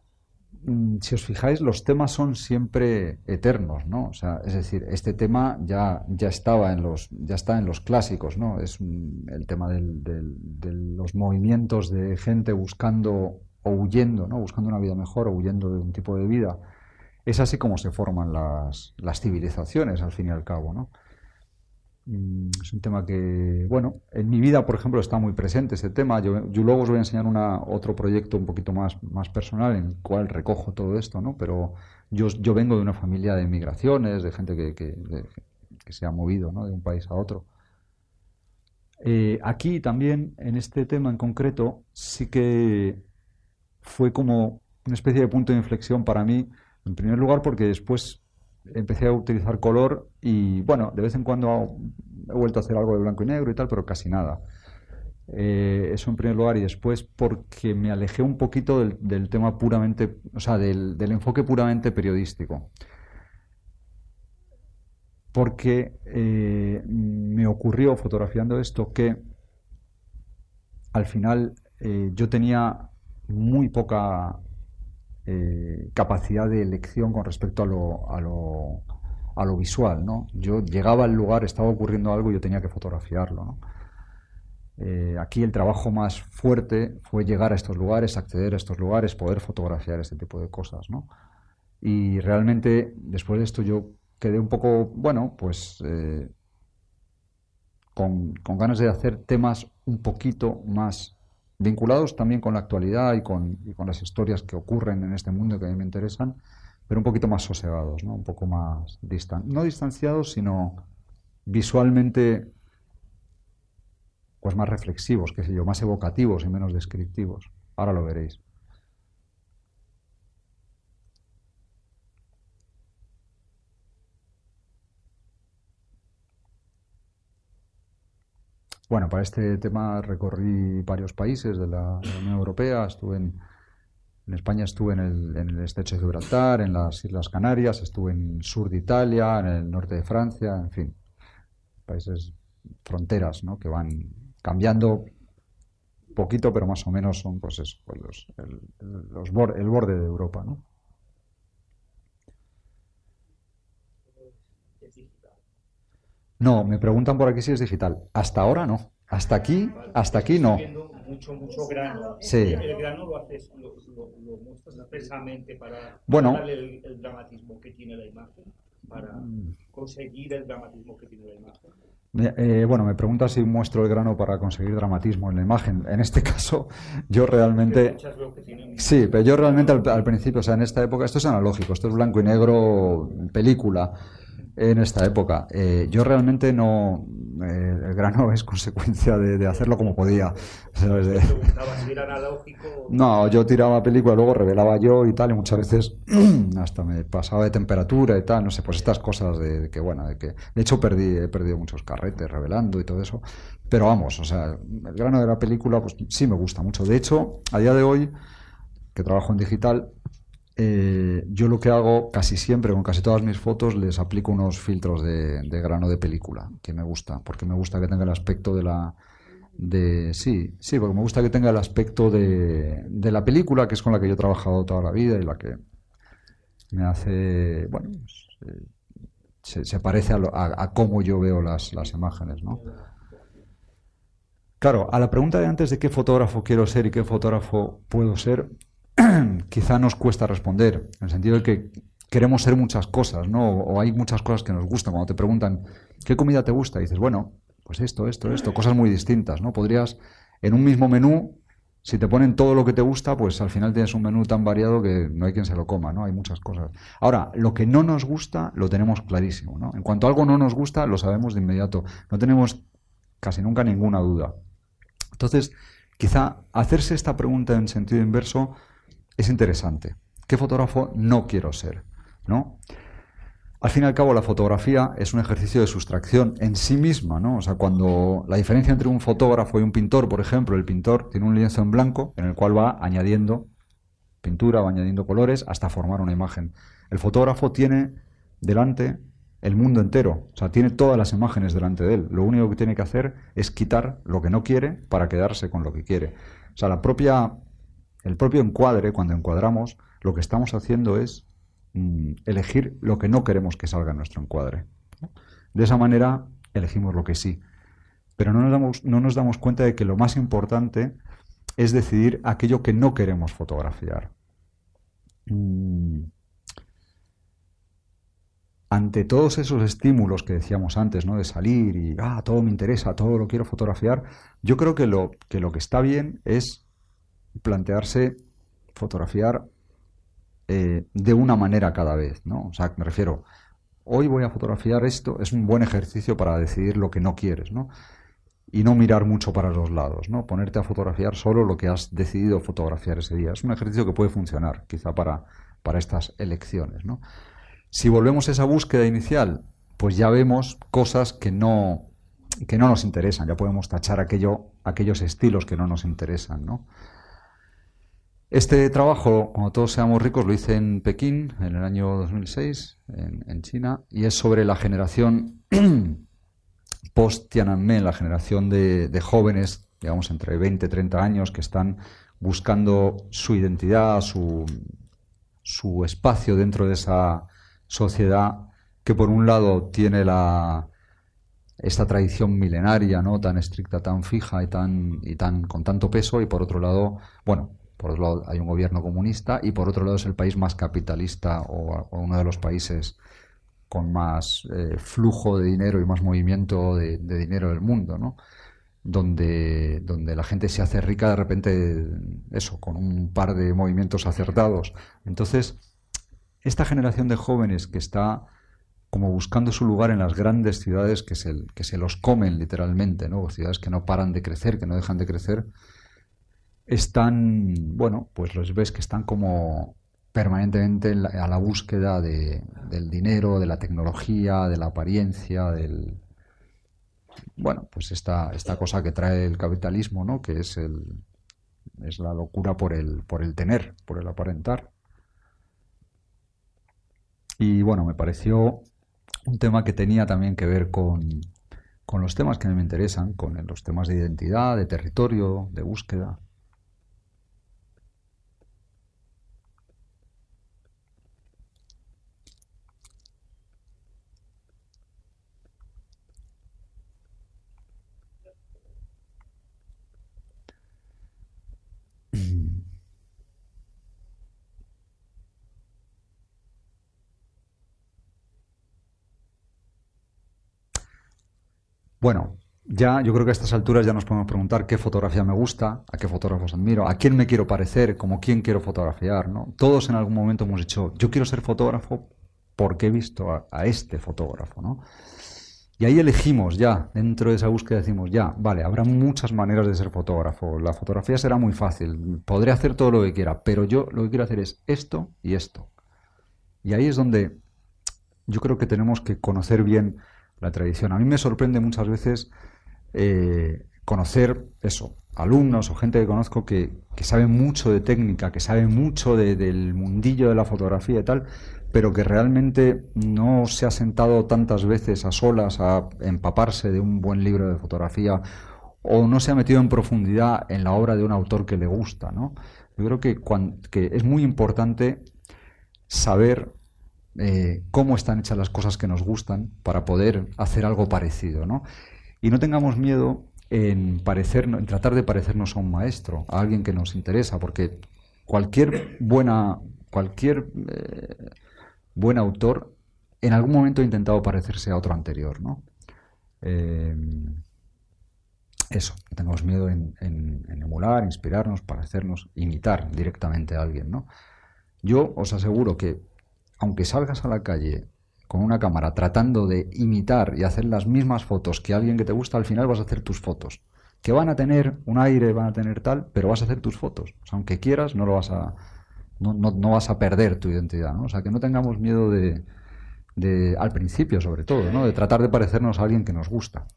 si os fijáis, los temas son siempre eternos, ¿no? O sea, es decir, este tema ya está en los clásicos, ¿no? El tema de los movimientos de gente buscando o huyendo, ¿no? Buscando una vida mejor o huyendo de un tipo de vida. Es así como se forman las civilizaciones, al fin y al cabo, ¿no? Es un tema que, bueno, en mi vida, por ejemplo, está muy presente ese tema. Yo luego os voy a enseñar otro proyecto un poquito más personal en el cual recojo todo esto, ¿no? Pero yo vengo de una familia de migraciones, de gente que se ha movido, ¿no? De un país a otro. Aquí también, en este tema en concreto, sí que fue como una especie de punto de inflexión para mí, en primer lugar porque después empecé a utilizar color y, bueno, de vez en cuando he vuelto a hacer algo de blanco y negro y tal, pero casi nada. Eso en primer lugar, y después porque me alejé un poquito del tema puramente, o sea, del enfoque puramente periodístico. Porque me ocurrió fotografiando esto que al final yo tenía muy poca capacidad de elección con respecto a lo visual, ¿no? Yo llegaba al lugar, estaba ocurriendo algo y yo tenía que fotografiarlo, ¿no? Aquí el trabajo más fuerte fue llegar a estos lugares, acceder a estos lugares, poder fotografiar este tipo de cosas, ¿no? Y realmente después de esto yo quedé un poco, bueno, pues con ganas de hacer temas un poquito más vinculados también con la actualidad y con las historias que ocurren en este mundo que a mí me interesan, pero un poquito más sosegados, ¿no? Un poco más no distanciados, sino visualmente pues más reflexivos, qué sé yo, más evocativos y menos descriptivos. Ahora lo veréis. Bueno, para este tema recorrí varios países de la Unión Europea. Estuve en España, estuve en el estrecho de Gibraltar, en las Islas Canarias, estuve en el sur de Italia, en el norte de Francia, en fin, países fronteras, ¿no? Que van cambiando poquito, pero más o menos son pues eso, pues el borde de Europa, ¿no? No, me preguntan por aquí si es digital. Hasta ahora no. Hasta aquí no. Mucho grano. Sí. El grano lo muestras expresamente para Bueno, darle el dramatismo que tiene la imagen, para conseguir el dramatismo que tiene la imagen. Bueno, me pregunta si muestro el grano para conseguir dramatismo en la imagen. En este caso, yo realmente... Sí, pero yo realmente al principio, o sea, en esta época, esto es analógico, esto es blanco y negro, película, en esta época. Yo realmente no... el grano es consecuencia de hacerlo como podía. ¿Sabes? Si era analógico... No, yo tiraba película, luego revelaba yo y tal, y muchas veces hasta me pasaba de temperatura y tal, no sé, pues estas cosas de que, bueno, de hecho he perdido muchos carretes revelando y todo eso, pero vamos, o sea, el grano de la película, pues sí me gusta mucho. De hecho, a día de hoy, que trabajo en digital, yo lo que hago casi siempre, con casi todas mis fotos, les aplico unos filtros de grano de película, que me gusta, porque me gusta que tenga el aspecto sí, porque me gusta que tenga el aspecto de la película, que es con la que yo he trabajado toda la vida y la que me hace, bueno, se parece a cómo yo veo las imágenes, ¿no? Claro, a la pregunta de antes de qué fotógrafo quiero ser y qué fotógrafo puedo ser, quizá nos cuesta responder, en el sentido de que queremos ser muchas cosas, ¿no? O hay muchas cosas que nos gustan. Cuando te preguntan, ¿qué comida te gusta? Y dices, bueno, pues esto, cosas muy distintas, ¿no? Podrías, en un mismo menú, si te ponen todo lo que te gusta, pues al final tienes un menú tan variado que no hay quien se lo coma, ¿no? Hay muchas cosas. Ahora, lo que no nos gusta lo tenemos clarísimo, ¿no? En cuanto a algo no nos gusta, lo sabemos de inmediato. No tenemos casi nunca ninguna duda. Entonces, quizá hacerse esta pregunta en sentido inverso es interesante. ¿Qué fotógrafo no quiero ser? ¿No? Al fin y al cabo, la fotografía es un ejercicio de sustracción en sí misma, ¿no? O sea, cuando la diferencia entre un fotógrafo y un pintor, por ejemplo, el pintor tiene un lienzo en blanco en el cual va añadiendo pintura, va añadiendo colores hasta formar una imagen. El fotógrafo tiene delante el mundo entero, o sea, tiene todas las imágenes delante de él. Lo único que tiene que hacer es quitar lo que no quiere para quedarse con lo que quiere. O sea, el propio encuadre, cuando encuadramos, lo que estamos haciendo es elegir lo que no queremos que salga en nuestro encuadre. De esa manera elegimos lo que sí. Pero no nos damos cuenta de que lo más importante es decidir aquello que no queremos fotografiar. Ante todos esos estímulos que decíamos antes, ¿no? De salir y todo me interesa, todo lo quiero fotografiar, yo creo que lo que está bien es plantearse fotografiar de una manera cada vez, ¿no? O sea, me refiero, hoy voy a fotografiar esto, es un buen ejercicio para decidir lo que no quieres, ¿no? Y no mirar mucho para los lados, ¿no? Ponerte a fotografiar solo lo que has decidido fotografiar ese día. Es un ejercicio que puede funcionar, quizá para estas elecciones, ¿no? Si volvemos a esa búsqueda inicial, pues ya vemos cosas que no que no nos interesan. Ya podemos tachar aquellos estilos que no nos interesan, ¿no? Este trabajo, Cuando todos seamos ricos, lo hice en Pekín en el año 2006, en China, y es sobre la generación post-Tiananmen, la generación de jóvenes, digamos, entre 20 y 30 años, que están buscando su identidad, su espacio dentro de esa sociedad que, por un lado, tiene esta tradición milenaria, ¿no?, tan estricta, tan fija y tan con tanto peso, y por otro lado, bueno, hay un gobierno comunista, y por otro lado es el país más capitalista o uno de los países con más flujo de dinero y más movimiento de dinero del mundo, ¿no? Donde la gente se hace rica de repente, eso, con un par de movimientos acertados. Entonces, esta generación de jóvenes que está como buscando su lugar en las grandes ciudades que se los comen literalmente, ¿no? Ciudades que no paran de crecer, que no dejan de crecer, están, bueno, pues los ves que están como permanentemente a la búsqueda del dinero, de la tecnología, de la apariencia, bueno, pues esta cosa que trae el capitalismo, ¿no?, que es la locura por el tener, por el aparentar. Y bueno, me pareció un tema que tenía también que ver con los temas que a mí me interesan, con los temas de identidad, de territorio, de búsqueda. Bueno, yo creo que a estas alturas ya nos podemos preguntar qué fotografía me gusta, a qué fotógrafos admiro, a quién me quiero parecer, como quién quiero fotografiar, ¿no? Todos en algún momento hemos dicho, yo quiero ser fotógrafo porque he visto a este fotógrafo, ¿no? Y ahí elegimos ya, dentro de esa búsqueda decimos, ya, vale, habrá muchas maneras de ser fotógrafo, la fotografía será muy fácil, podré hacer todo lo que quiera, pero yo lo que quiero hacer es esto y esto. Y ahí es donde yo creo que tenemos que conocer bien la tradición. A mí me sorprende muchas veces conocer eso, alumnos o gente que conozco que sabe mucho de técnica, que sabe mucho del mundillo de la fotografía y tal, pero que realmente no se ha sentado tantas veces a solas a empaparse de un buen libro de fotografía, o no se ha metido en profundidad en la obra de un autor que le gusta, ¿no? Yo creo que es muy importante saber cómo están hechas las cosas que nos gustan para poder hacer algo parecido, ¿no? Y no tengamos miedo en tratar de parecernos a un maestro, a alguien que nos interesa, porque cualquier buen autor en algún momento ha intentado parecerse a otro anterior, ¿no? Eso, no tengamos miedo en emular, inspirarnos, parecernos, imitar directamente a alguien, ¿no? Yo os aseguro que aunque salgas a la calle con una cámara tratando de imitar y hacer las mismas fotos que alguien que te gusta, al final vas a hacer tus fotos. Que van a tener un aire, van a tener tal, pero vas a hacer tus fotos. O sea, aunque quieras, no vas a perder tu identidad, ¿no? O sea, que no tengamos miedo al principio, sobre todo, ¿no?, de tratar de parecernos a alguien que nos gusta.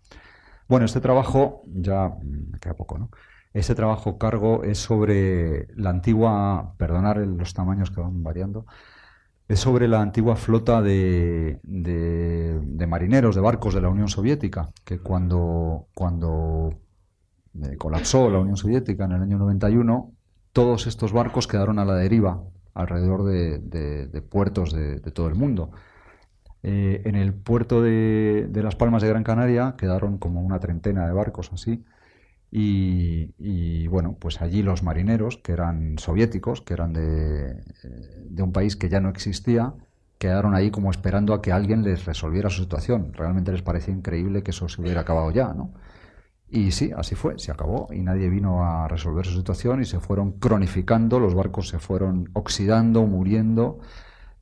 Bueno, este trabajo, ya me queda poco, ¿no? Este trabajo cargo es sobre la antigua, perdonar los tamaños que van variando, es sobre la antigua flota de marineros, de barcos de la Unión Soviética, que cuando colapsó la Unión Soviética en el año 91, todos estos barcos quedaron a la deriva alrededor de puertos de todo el mundo. En el puerto de Las Palmas de Gran Canaria quedaron como una treintena de barcos así, y bueno, pues allí los marineros, que eran soviéticos, que eran de un país que ya no existía, quedaron ahí como esperando a que alguien les resolviera su situación. Realmente les parecía increíble que eso se hubiera acabado ya, ¿no? Y sí, así fue, se acabó y nadie vino a resolver su situación y se fueron cronificando, los barcos se fueron oxidando, muriendo,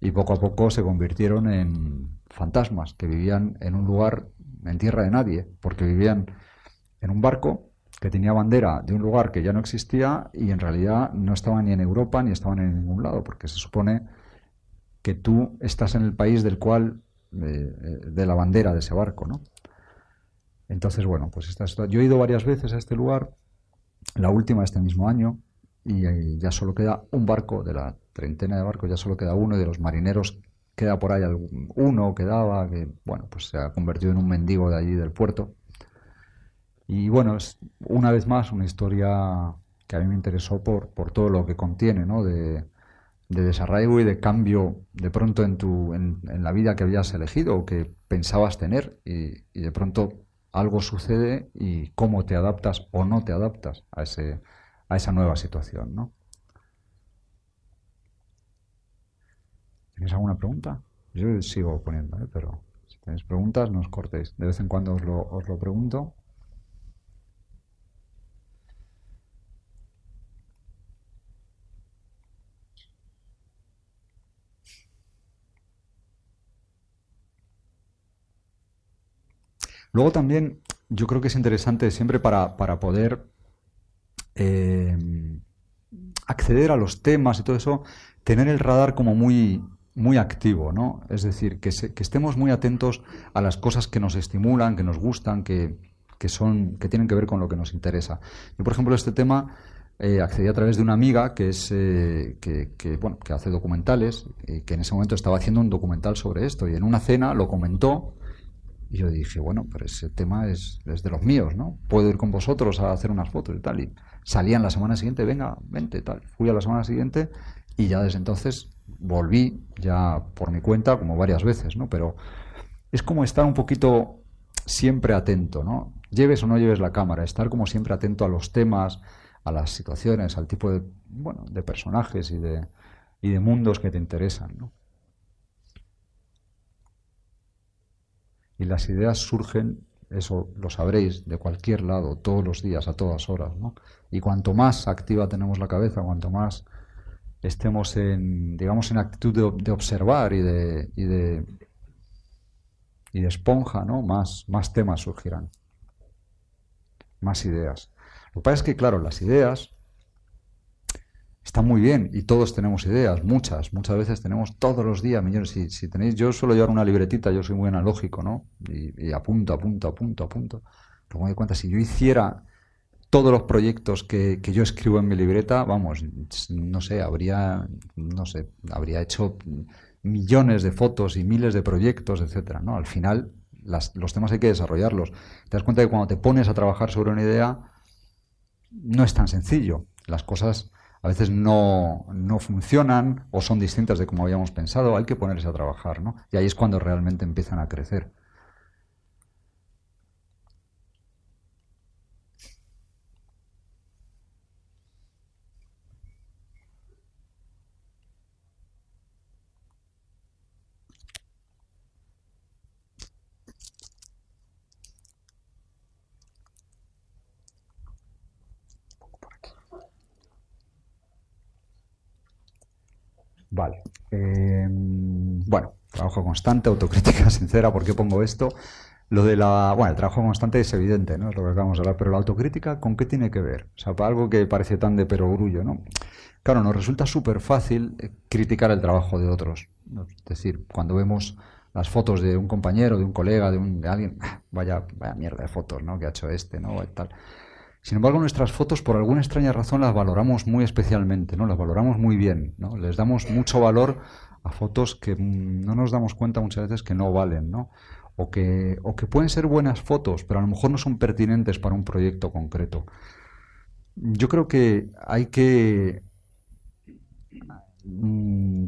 y poco a poco se convirtieron en fantasmas que vivían en un lugar, en tierra de nadie, porque vivían en un barco que tenía bandera de un lugar que ya no existía y en realidad no estaban ni en Europa ni estaban en ningún lado, porque se supone que tú estás en el país del cual, de la bandera de ese barco, ¿no? Entonces, bueno, pues yo he ido varias veces a este lugar, la última este mismo año, y ya solo queda un barco, de la treintena de barcos, ya solo queda uno, y de los marineros queda por ahí uno, quedaba, que, bueno, pues se ha convertido en un mendigo de allí del puerto. Y bueno, es una vez más una historia que a mí me interesó por todo lo que contiene, ¿no? De desarraigo y de cambio de pronto en la vida que habías elegido o que pensabas tener, y de pronto algo sucede y cómo te adaptas o no te adaptas a esa nueva situación, ¿no? ¿Tienes alguna pregunta? Yo sigo poniendo, pero si tenéis preguntas no os cortéis. De vez en cuando os lo pregunto. Luego también yo creo que es interesante siempre para poder acceder a los temas y todo eso, tener el radar como muy, muy activo, ¿no? Es decir, que estemos muy atentos a las cosas que nos estimulan, que nos gustan, que tienen que ver con lo que nos interesa. Yo, por ejemplo, este tema accedí a través de una amiga que hace documentales, que en ese momento estaba haciendo un documental sobre esto, y en una cena lo comentó. Y yo dije, bueno, pero ese tema es de los míos, ¿no? Puedo ir con vosotros a hacer unas fotos y tal. Y salían la semana siguiente, venga, vente, tal. Fui a la semana siguiente y ya desde entonces volví ya por mi cuenta como varias veces, ¿no? Pero es como estar un poquito siempre atento, ¿no? Lleves o no lleves la cámara, estar como siempre atento a los temas, a las situaciones, al tipo de personajes y de mundos que te interesan, ¿no? Y las ideas surgen, eso lo sabréis, de cualquier lado, todos los días, a todas horas, ¿no? Y cuanto más activa tenemos la cabeza, cuanto más estemos en actitud de observar y de esponja, ¿no? Más temas surgirán, más ideas. Lo que pasa es que, claro, las ideas están muy bien y todos tenemos ideas, muchas veces tenemos todos los días millones. Si tenéis, yo suelo llevar una libretita, yo soy muy analógico, ¿no? Y apunto. Luego me doy cuenta, si yo hiciera todos los proyectos que yo escribo en mi libreta, vamos, habría hecho millones de fotos y miles de proyectos, etcétera, ¿no? Al final, los temas hay que desarrollarlos. Te das cuenta que cuando te pones a trabajar sobre una idea, no es tan sencillo. Las cosas a veces no funcionan o son distintas de como habíamos pensado. Hay que ponerse a trabajar, ¿no? Y ahí es cuando realmente empiezan a crecer. Vale. Bueno, trabajo constante, autocrítica sincera. ¿Por qué pongo esto? Lo de el trabajo constante es evidente, ¿no? Es lo que acabamos de hablar, pero la autocrítica, ¿con qué tiene que ver? O sea, para algo que parece tan de perogrullo, ¿no? Claro, nos resulta súper fácil criticar el trabajo de otros, ¿no? Es decir, cuando vemos las fotos de un compañero, de un colega, de alguien, vaya mierda de fotos, ¿no? Que ha hecho ¿no? Y tal. Sin embargo, nuestras fotos, por alguna extraña razón, las valoramos muy especialmente, ¿no? Las valoramos muy bien, ¿no? Les damos mucho valor a fotos que no nos damos cuenta muchas veces que no valen, ¿no? O que pueden ser buenas fotos, pero a lo mejor no son pertinentes para un proyecto concreto. Yo creo que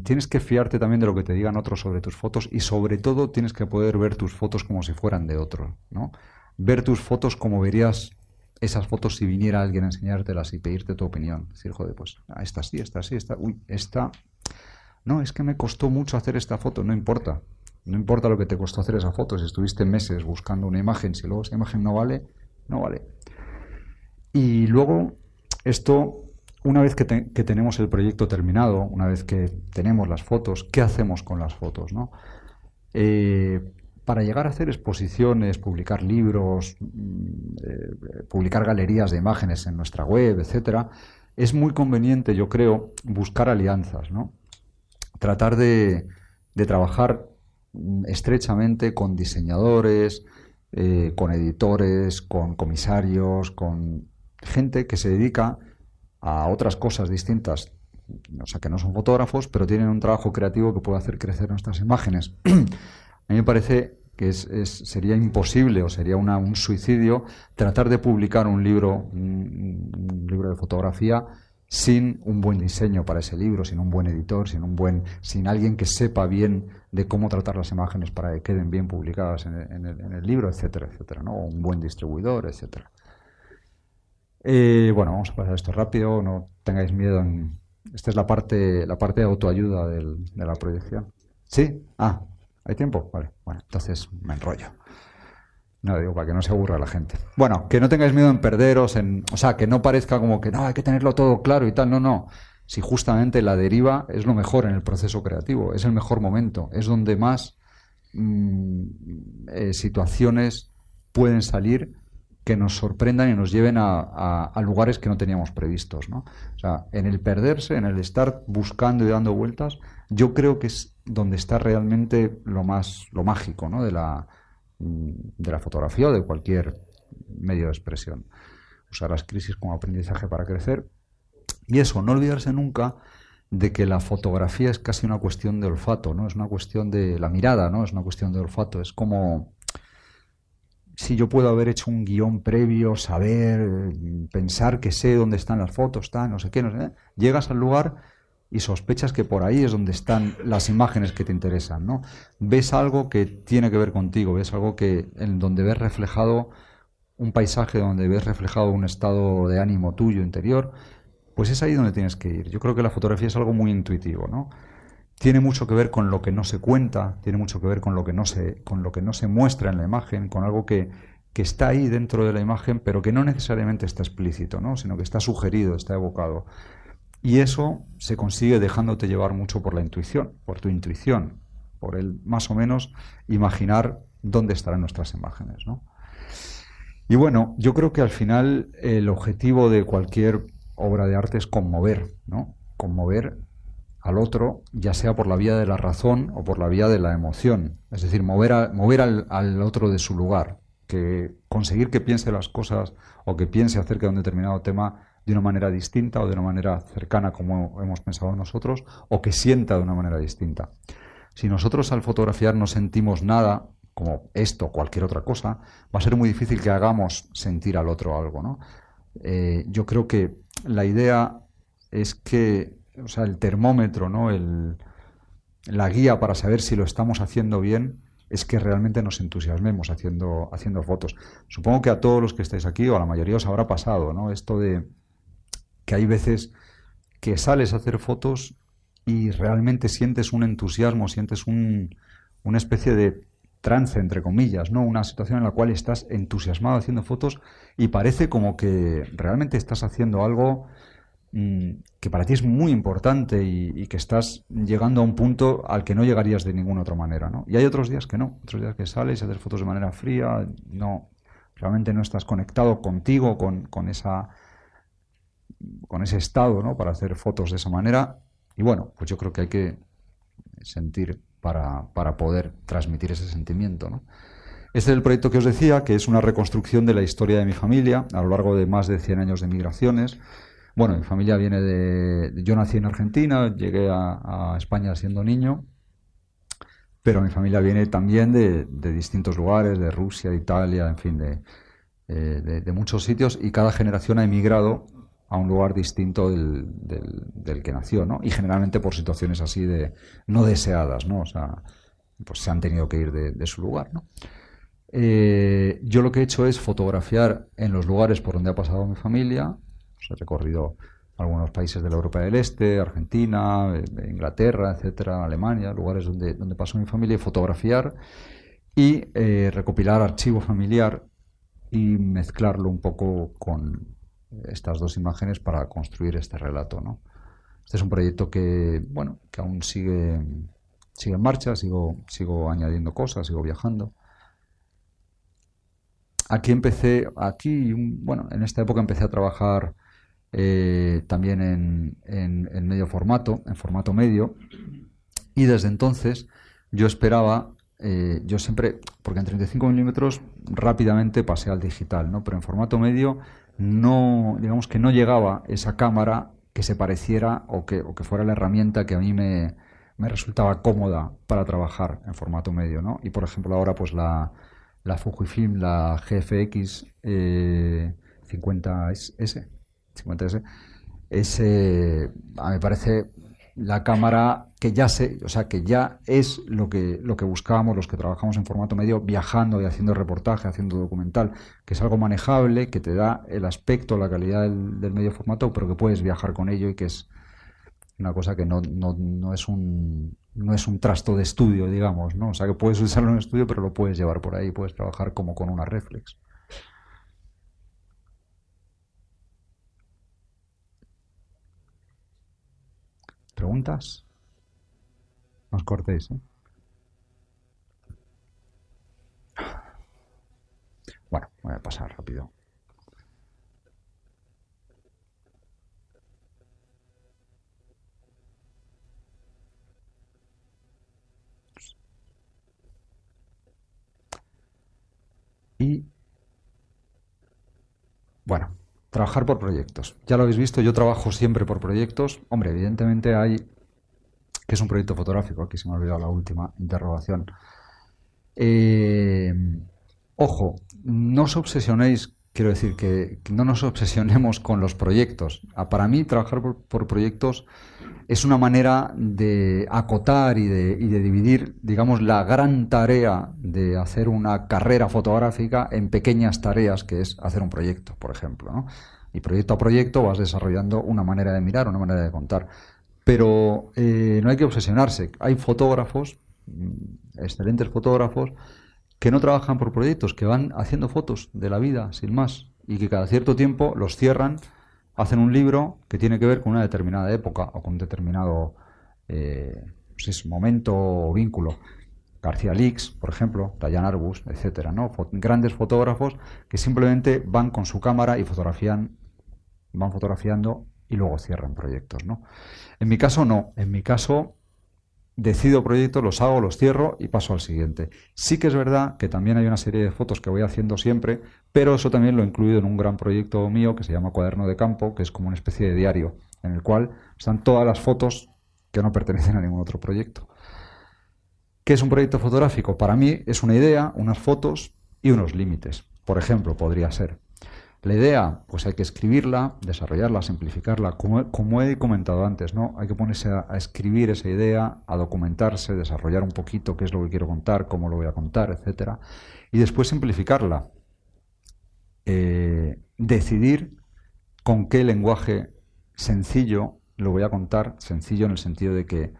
tienes que fiarte también de lo que te digan otros sobre tus fotos, y sobre todo tienes que poder ver tus fotos como si fueran de otros, ¿no? Ver tus fotos como verías esas fotos si viniera alguien a enseñártelas y pedirte tu opinión. Decir, joder, pues esta sí, uy, esta... No, es que me costó mucho hacer esta foto. No importa. No importa lo que te costó hacer esa foto. Si estuviste meses buscando una imagen, si luego esa imagen no vale, no vale. Y luego, esto, una vez que tenemos el proyecto terminado, una vez que tenemos las fotos, ¿qué hacemos con las fotos, no? Para llegar a hacer exposiciones, publicar libros, publicar galerías de imágenes en nuestra web, etcétera, es muy conveniente, yo creo, buscar alianzas, ¿no? Tratar de trabajar estrechamente con diseñadores, con editores, con comisarios, con gente que se dedica a otras cosas distintas, o sea, que no son fotógrafos, pero tienen un trabajo creativo que puede hacer crecer nuestras imágenes. A mí me parece que sería imposible o sería un suicidio tratar de publicar un libro de fotografía sin un buen diseño para ese libro, sin un buen editor, sin alguien que sepa bien de cómo tratar las imágenes para que queden bien publicadas en el libro, etcétera, etcétera, ¿no? O un buen distribuidor, etcétera. Bueno, vamos a pasar esto rápido, no tengáis miedo. Esta es la parte de autoayuda de la proyección. ¿Sí? Ah, ¿hay tiempo? Vale, bueno, entonces me enrollo. No, digo, para que no se aburra la gente. Bueno, que no tengáis miedo en perderos, o sea, que no parezca como que no, hay que tenerlo todo claro y tal. No, no. Si justamente la deriva es lo mejor en el proceso creativo, es el mejor momento, es donde más situaciones pueden salir que nos sorprendan y nos lleven a lugares que no teníamos previstos, ¿no? O sea, en el perderse, en el estar buscando y dando vueltas, yo creo que es donde está realmente lo mágico, ¿no? de la fotografía o de cualquier medio de expresión. Usar las crisis como aprendizaje para crecer. Y eso, no olvidarse nunca de que la fotografía es casi una cuestión de olfato, ¿no? Es una cuestión de la mirada, ¿no? Es una cuestión de olfato. Es como si yo puedo haber hecho un guión previo, saber, pensar que sé dónde están las fotos, no sé qué, no sé. Llegas al lugar y sospechas que por ahí es donde están las imágenes que te interesan, ¿no? Ves algo que tiene que ver contigo, ves algo en donde ves reflejado un paisaje, donde ves reflejado un estado de ánimo tuyo interior, pues es ahí donde tienes que ir. Yo creo que la fotografía es algo muy intuitivo, ¿no? Tiene mucho que ver con lo que no se cuenta, tiene mucho que ver con lo que no se muestra en la imagen, con algo que está ahí dentro de la imagen, pero que no necesariamente está explícito, ¿no? Sino que está sugerido, está evocado. Y eso se consigue dejándote llevar mucho por la intuición, por tu intuición, por el más o menos imaginar dónde estarán nuestras imágenes, ¿no? Y bueno, yo creo que al final el objetivo de cualquier obra de arte es conmover, ¿no? Conmover al otro, ya sea por la vía de la razón o por la vía de la emoción. Es decir, mover al otro de su lugar, conseguir que piense las cosas o que piense acerca de un determinado tema de una manera distinta o de una manera cercana como hemos pensado nosotros, o que sienta de una manera distinta. Si nosotros al fotografiar no sentimos nada, como esto o cualquier otra cosa, va a ser muy difícil que hagamos sentir al otro algo, ¿no? Yo creo que la idea es que, o sea, el termómetro, ¿no? La guía para saber si lo estamos haciendo bien es que realmente nos entusiasmemos haciendo fotos. Supongo que a todos los que estáis aquí, o a la mayoría os habrá pasado, ¿no? Esto de que hay veces que sales a hacer fotos y realmente sientes un entusiasmo, sientes una especie de trance, entre comillas, ¿no? Una situación en la cual estás entusiasmado haciendo fotos y parece como que realmente estás haciendo algo que para ti es muy importante y que estás llegando a un punto al que no llegarías de ninguna otra manera, ¿no? Y hay otros días que no, otros días que sales y haces fotos de manera fría, realmente no estás conectado contigo, con ese estado, ¿no? Para hacer fotos de esa manera. Y bueno, pues yo creo que hay que sentir para poder transmitir ese sentimiento, ¿no? Este es el proyecto que os decía, que es una reconstrucción de la historia de mi familia a lo largo de más de 100 años de migraciones. Bueno, mi familia viene yo nací en Argentina, llegué a España siendo niño, pero mi familia viene también de distintos lugares, de Rusia, de Italia, en fin, de muchos sitios, y cada generación ha emigrado a un lugar distinto del que nació, ¿no? Y generalmente por situaciones así no deseadas, ¿no? O sea, pues se han tenido que ir de su lugar, ¿no? Yo lo que he hecho es fotografiar en los lugares por donde ha pasado mi familia. He recorrido algunos países de la Europa del Este, Argentina, Inglaterra, etcétera, Alemania, lugares donde pasó mi familia, y fotografiar y recopilar archivo familiar y mezclarlo un poco con estas dos imágenes para construir este relato, ¿no? Este es un proyecto que aún sigue en marcha, sigo añadiendo cosas, sigo viajando. En esta época empecé a trabajar también en medio formato, en formato medio, y desde entonces yo esperaba yo siempre, porque en 35 milímetros rápidamente pasé al digital, ¿no? Pero en formato medio no, digamos que no llegaba esa cámara que se pareciera o que fuera la herramienta que a mí me resultaba cómoda para trabajar en formato medio, ¿no? Y por ejemplo ahora pues la Fujifilm, la GFX 50S, me parece la cámara que ya que ya es lo que buscábamos los que trabajamos en formato medio, viajando y haciendo reportaje, haciendo documental, que es algo manejable, que te da el aspecto, la calidad del medio formato, pero que puedes viajar con ello y que es una cosa que no es un trasto de estudio, digamos, ¿no? O sea, que puedes usarlo en estudio, pero lo puedes llevar por ahí, puedes trabajar como con una reflex. ¿Preguntas? No os cortéis, ¿eh? Bueno, voy a pasar rápido. Y, bueno, trabajar por proyectos. Ya lo habéis visto, yo trabajo siempre por proyectos. Hombre, evidentemente hay... ¿Qué es un proyecto fotográfico? Aquí se me ha olvidado la última interrogación. Ojo, no os obsesionéis, quiero decir, que no nos obsesionemos con los proyectos. Para mí, trabajar por proyectos es una manera de acotar y de dividir, digamos, la gran tarea de hacer una carrera fotográfica en pequeñas tareas, que es hacer un proyecto, por ejemplo, ¿no? Y proyecto a proyecto vas desarrollando una manera de mirar, una manera de contar. Pero no hay que obsesionarse. Hay fotógrafos, excelentes fotógrafos, que no trabajan por proyectos, que van haciendo fotos de la vida, sin más, y que cada cierto tiempo los cierran, hacen un libro que tiene que ver con una determinada época o con un determinado momento o vínculo. García Lix, por ejemplo, Dayan Arbus, etcétera, ¿no? Grandes fotógrafos que simplemente van con su cámara y van fotografiando y luego cierran proyectos, ¿no? En mi caso no, en mi caso decido proyectos, los hago, los cierro y paso al siguiente. Sí que es verdad que también hay una serie de fotos que voy haciendo siempre, pero eso también lo he incluido en un gran proyecto mío que se llama Cuaderno de Campo, que es como una especie de diario, en el cual están todas las fotos que no pertenecen a ningún otro proyecto. ¿Qué es un proyecto fotográfico? Para mí es una idea, unas fotos y unos límites. Por ejemplo, podría ser la idea, pues hay que escribirla, desarrollarla, simplificarla, como he comentado antes, ¿no? Hay que ponerse a escribir esa idea, a documentarse, desarrollar un poquito qué es lo que quiero contar, cómo lo voy a contar, etcétera. Y después simplificarla. Decidir con qué lenguaje sencillo lo voy a contar, sencillo en el sentido de que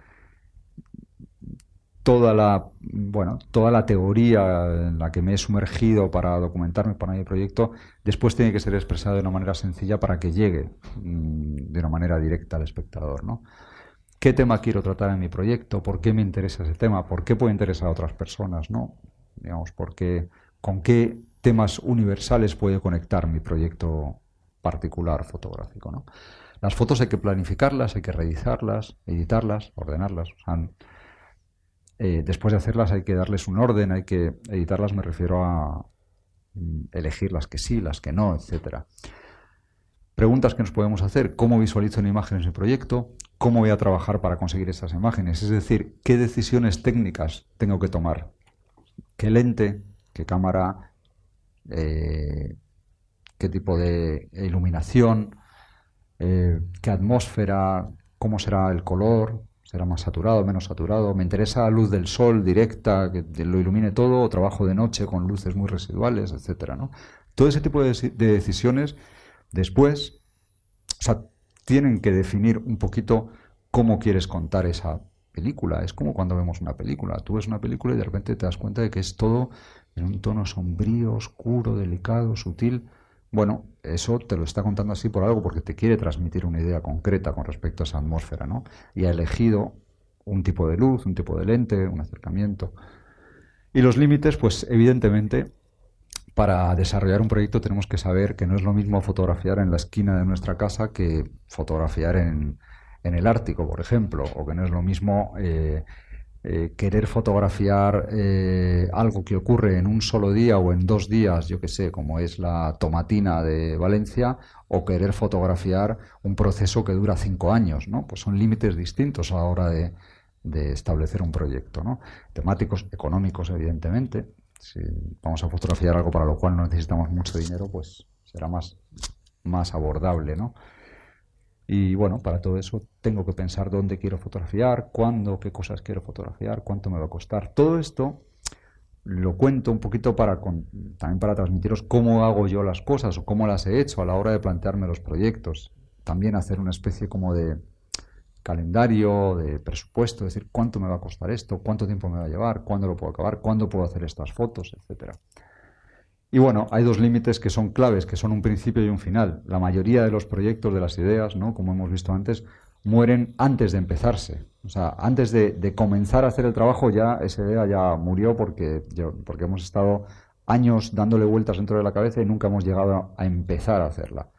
toda la teoría en la que me he sumergido para documentarme para mi proyecto, después tiene que ser expresada de una manera sencilla para que llegue de una manera directa al espectador, ¿no? ¿Qué tema quiero tratar en mi proyecto? ¿Por qué me interesa ese tema? ¿Por qué puede interesar a otras personas, ¿no? Digamos, ¿con qué temas universales puede conectar mi proyecto particular fotográfico, ¿no? Las fotos hay que planificarlas, hay que realizarlas, editarlas, ordenarlas, o sea, después de hacerlas hay que darles un orden, hay que editarlas, me refiero a elegir las que sí, las que no, etcétera. Preguntas que nos podemos hacer: ¿cómo visualizo una imagen en mi proyecto? ¿Cómo voy a trabajar para conseguir estas imágenes? Es decir, ¿qué decisiones técnicas tengo que tomar? ¿Qué lente? ¿Qué cámara? ¿Qué tipo de iluminación? ¿Qué atmósfera? ¿Cómo será el color? ¿Será más saturado, menos saturado? ¿Me interesa la luz del sol directa, que lo ilumine todo, o trabajo de noche con luces muy residuales, etcétera, ¿no? Todo ese tipo de decisiones después, o sea, tienen que definir un poquito cómo quieres contar esa película. Es como cuando vemos una película. Tú ves una película y de repente te das cuenta de que es todo en un tono sombrío, oscuro, delicado, sutil. Bueno, eso te lo está contando así por algo, porque te quiere transmitir una idea concreta con respecto a esa atmósfera, ¿no? Y ha elegido un tipo de luz, un tipo de lente, un acercamiento. Y los límites, pues evidentemente, para desarrollar un proyecto tenemos que saber que no es lo mismo fotografiar en la esquina de nuestra casa que fotografiar en el Ártico, por ejemplo, o que no es lo mismo querer fotografiar algo que ocurre en un solo día o en 2 días, yo que sé, como es la tomatina de Valencia, o querer fotografiar un proceso que dura 5 años, ¿no? Pues son límites distintos a la hora de establecer un proyecto, ¿no? Temáticos, económicos, evidentemente. Si vamos a fotografiar algo para lo cual no necesitamos mucho dinero, pues será más abordable, ¿no? Y bueno, para todo eso tengo que pensar dónde quiero fotografiar, cuándo, qué cosas quiero fotografiar, cuánto me va a costar. Todo esto lo cuento un poquito también para transmitiros cómo hago yo las cosas o cómo las he hecho a la hora de plantearme los proyectos. También hacer una especie como de calendario, de presupuesto, es decir, cuánto me va a costar esto, cuánto tiempo me va a llevar, cuándo lo puedo acabar, cuándo puedo hacer estas fotos, etcétera. Y bueno, hay 2 límites que son claves, que son un principio y un final. La mayoría de los proyectos, de las ideas, ¿no?, como hemos visto antes, mueren antes de empezarse. O sea, antes de comenzar a hacer el trabajo, ya esa idea ya murió porque hemos estado años dándole vueltas dentro de la cabeza y nunca hemos llegado a empezar a hacerla.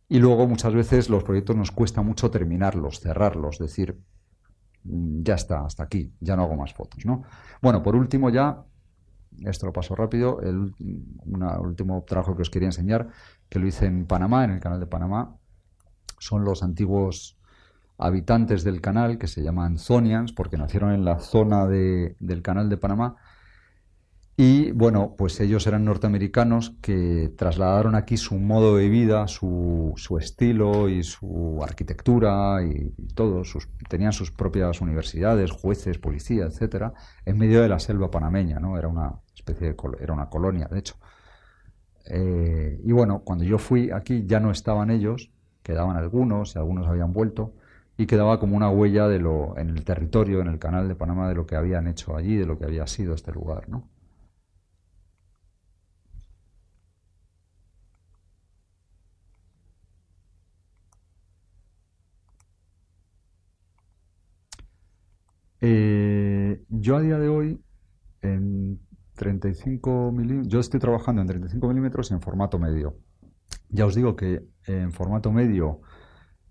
Y luego muchas veces los proyectos nos cuesta mucho terminarlos, cerrarlos, decir, ya está, hasta aquí, ya no hago más fotos, ¿no? Bueno, por último ya, esto lo paso rápido, un último trabajo que os quería enseñar, que lo hice en Panamá, en el canal de Panamá, son los antiguos habitantes del canal, que se llaman Zonians, porque nacieron en la zona del canal de Panamá. Y bueno, pues ellos eran norteamericanos que trasladaron aquí su modo de vida, su estilo y su arquitectura y todo. Tenían sus propias universidades, jueces, policía, etcétera, en medio de la selva panameña, ¿no? Era una especie era una colonia, de hecho. Y bueno, cuando yo fui aquí ya no estaban ellos, quedaban algunos y algunos habían vuelto, y quedaba como una huella en el territorio, en el canal de Panamá, de lo que habían hecho allí, de lo que había sido este lugar, ¿no? Yo a día de hoy, en 35 milímetros, yo estoy trabajando en 35 milímetros y en formato medio. Ya os digo que en formato medio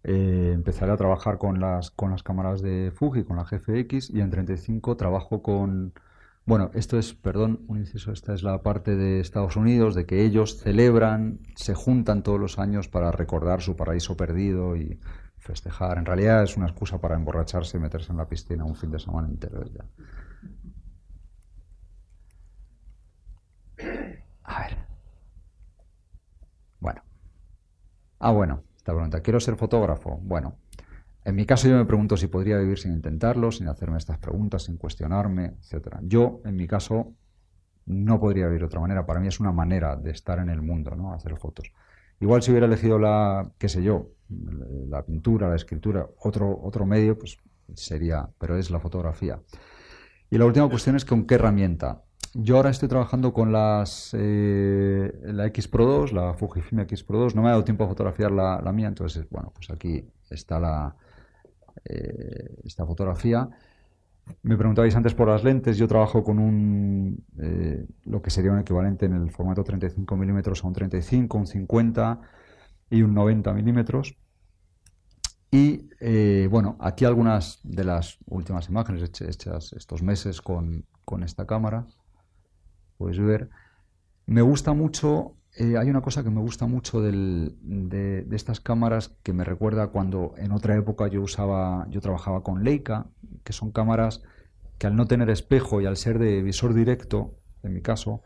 empezaré a trabajar con las cámaras de Fuji, con la GFX, y en 35 trabajo con... Bueno, esto es, perdón, un inciso, esta es la parte de Estados Unidos, de que ellos celebran, se juntan todos los años para recordar su paraíso perdido y festejar. En realidad es una excusa para emborracharse y meterse en la piscina un fin de semana entero ya. A ver. Bueno. Bueno, esta pregunta. ¿Quiero ser fotógrafo? Bueno, en mi caso yo me pregunto si podría vivir sin intentarlo, sin hacerme estas preguntas, sin cuestionarme, etcétera. Yo, en mi caso, no podría vivir de otra manera. Para mí es una manera de estar en el mundo, ¿no? Hacer fotos. Igual si hubiera elegido qué sé yo, la pintura, la escritura, otro medio, pues sería, pero es la fotografía. Y la última cuestión es con qué herramienta. Yo ahora estoy trabajando con la X Pro 2, la Fujifilm X Pro 2. No me ha dado tiempo a fotografiar la mía, entonces, bueno, pues aquí está esta fotografía. Me preguntabais antes por las lentes. Yo trabajo con lo que sería un equivalente en el formato 35 milímetros a un 35, un 50 y un 90 milímetros. Y bueno, aquí algunas de las últimas imágenes hechas estos meses con esta cámara. Podéis ver. Me gusta mucho, hay una cosa que me gusta mucho de estas cámaras que me recuerda cuando en otra época yo trabajaba con Leica, que son cámaras que al no tener espejo y al ser de visor directo, en mi caso,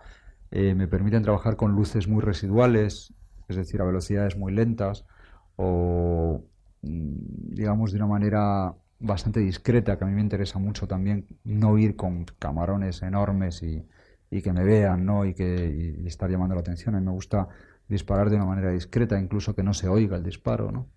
me permiten trabajar con luces muy residuales, es decir, a velocidades muy lentas o digamos de una manera bastante discreta, que a mí me interesa mucho también no ir con camarones enormes y que me vean, ¿no? y estar llamando la atención. A mí me gusta disparar de una manera discreta, incluso que no se oiga el disparo, ¿no?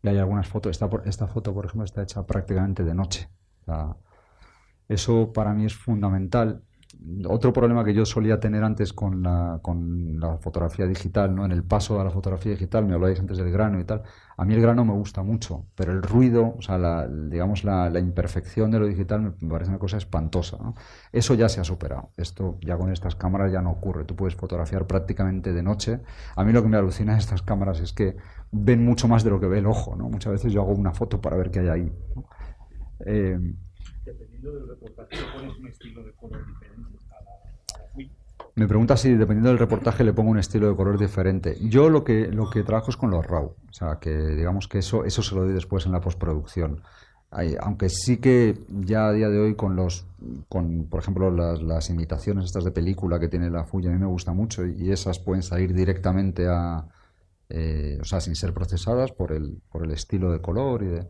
Y hay algunas fotos. Esta foto, por ejemplo, está hecha prácticamente de noche. O sea, Eso para mí es fundamental. Otro problema que yo solía tener antes con la fotografía digital, ¿no? En el paso a la fotografía digital, me hablabais antes del grano y tal. A mí el grano me gusta mucho, pero el ruido, o sea, digamos la imperfección de lo digital me parece una cosa espantosa, ¿no? Eso ya se ha superado. Esto ya con estas cámaras ya no ocurre. Tú puedes fotografiar prácticamente de noche. A mí lo que me alucina de estas cámaras es que ven mucho más de lo que ve el ojo, ¿no? Muchas veces yo hago una foto para ver qué hay ahí, ¿no? Dependiendo del reportaje, pones un estilo de color diferente a la Fuji. Me pregunta si dependiendo del reportaje le pongo un estilo de color diferente. Yo lo que trabajo es con los RAW, o sea, que digamos que eso se lo doy después en la postproducción. Aunque sí que ya a día de hoy por ejemplo, las imitaciones estas de película que tiene la Fuji a mí me gusta mucho y esas pueden salir directamente o sea, sin ser procesadas por el estilo de color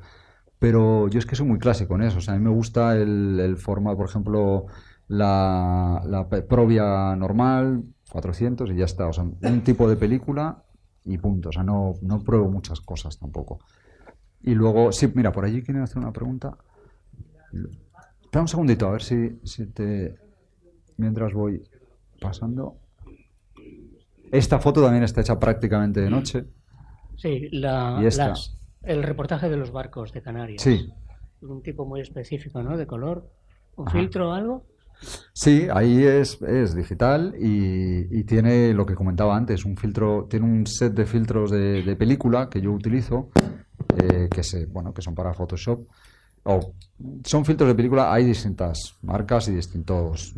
pero yo es que soy muy clásico en eso. O sea, a mí me gusta el formato, por ejemplo, la Provia normal, 400 y ya está. O sea, un tipo de película y punto. O sea, no pruebo muchas cosas tampoco. Y luego, sí, mira, por allí quieren hacer una pregunta. Espera un segundito, a ver si mientras voy pasando. Esta foto también está hecha prácticamente de noche. Sí, Y esta. el reportaje de los barcos de Canarias. Sí. Un tipo muy específico, ¿no? De color. ¿Un filtro o algo? Sí, ahí es digital y tiene lo que comentaba antes, un filtro, tiene un set de filtros de película que yo utilizo, que son para Photoshop. Son filtros de película, hay distintas marcas y distintas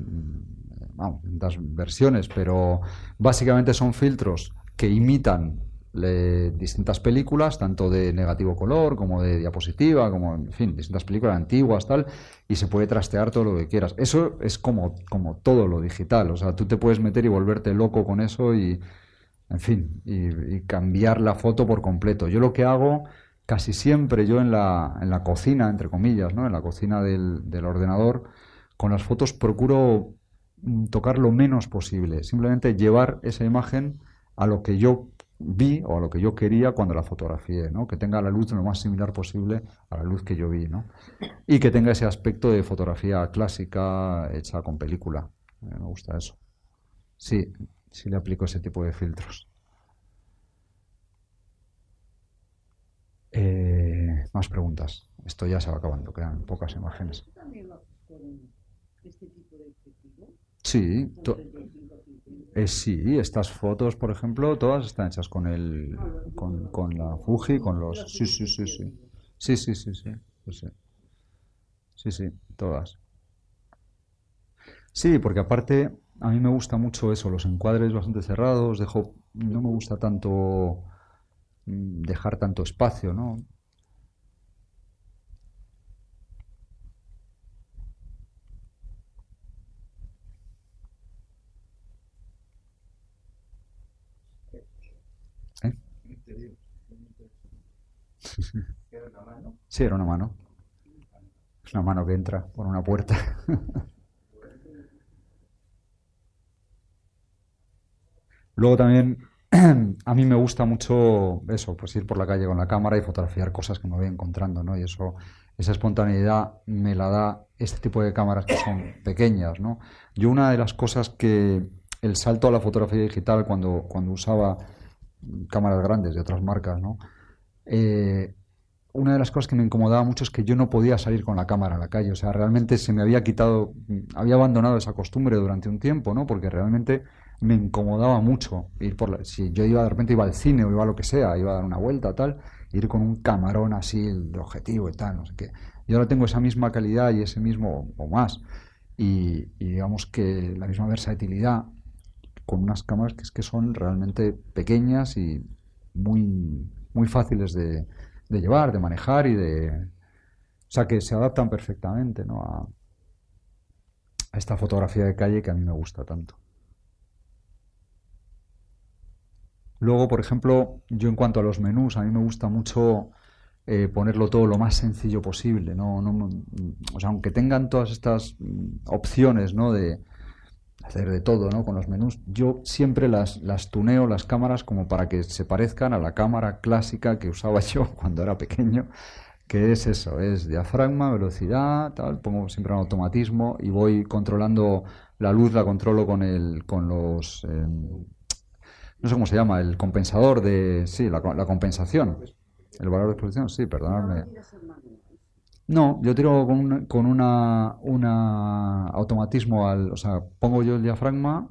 versiones, pero básicamente son filtros que imitan distintas películas, tanto de negativo color como de diapositiva, como en fin, distintas películas antiguas, tal, y se puede trastear todo lo que quieras. Eso es como todo lo digital, o sea, tú te puedes meter y volverte loco con eso y, en fin, y cambiar la foto por completo. Yo lo que hago casi siempre, yo en la cocina, entre comillas, ¿no? En la cocina del ordenador, con las fotos procuro tocar lo menos posible, simplemente llevar esa imagen a lo que yo vi o a lo que yo quería cuando la fotografié, ¿no? Que tenga la luz lo más similar posible a la luz que yo vi, ¿no? Y que tenga ese aspecto de fotografía clásica hecha con película. Me gusta eso. Sí, sí le aplico ese tipo de filtros. Más preguntas. Esto ya se va acabando, quedan pocas imágenes. Sí, sí, estas fotos, por ejemplo, todas están hechas con la Fuji, con los... Sí. Sí, todas. Sí, porque aparte a mí me gusta mucho eso, los encuadres bastante cerrados, no me gusta tanto dejar tanto espacio, ¿no? Sí, era una mano. Es una mano que entra por una puerta. Luego también a mí me gusta mucho eso, pues ir por la calle con la cámara y fotografiar cosas que me voy encontrando, ¿no? Y esa espontaneidad me la da este tipo de cámaras que son pequeñas, ¿no? Yo una de las cosas el salto a la fotografía digital cuando usaba cámaras grandes de otras marcas, ¿no? Una de las cosas que me incomodaba mucho es que yo no podía salir con la cámara a la calle, o sea, realmente se me había había abandonado esa costumbre durante un tiempo, ¿no? Porque realmente me incomodaba mucho ir si yo de repente iba al cine o iba a lo que sea, iba a dar una vuelta tal, ir con un camarón así, el objetivo y tal, no sé qué. Yo ahora tengo esa misma calidad y ese mismo o más y digamos que la misma versatilidad con unas cámaras que son realmente pequeñas y muy fáciles de llevar, de manejar o sea, que se adaptan perfectamente, ¿no? a esta fotografía de calle que a mí me gusta tanto. Luego, por ejemplo, yo en cuanto a los menús, a mí me gusta mucho ponerlo todo lo más sencillo posible, ¿no? O sea, aunque tengan todas estas opciones, ¿no? De hacer de todo, ¿no? Con los menús, yo siempre las tuneo las cámaras como para que se parezcan a la cámara clásica que usaba yo cuando era pequeño, que es eso, es diafragma, velocidad, tal, pongo siempre un automatismo y voy controlando la luz, la controlo con los, no sé cómo se llama, el compensador de, sí, la compensación, el valor de exposición, sí, perdonadme. No, yo tiro con una automatismo o sea, pongo yo el diafragma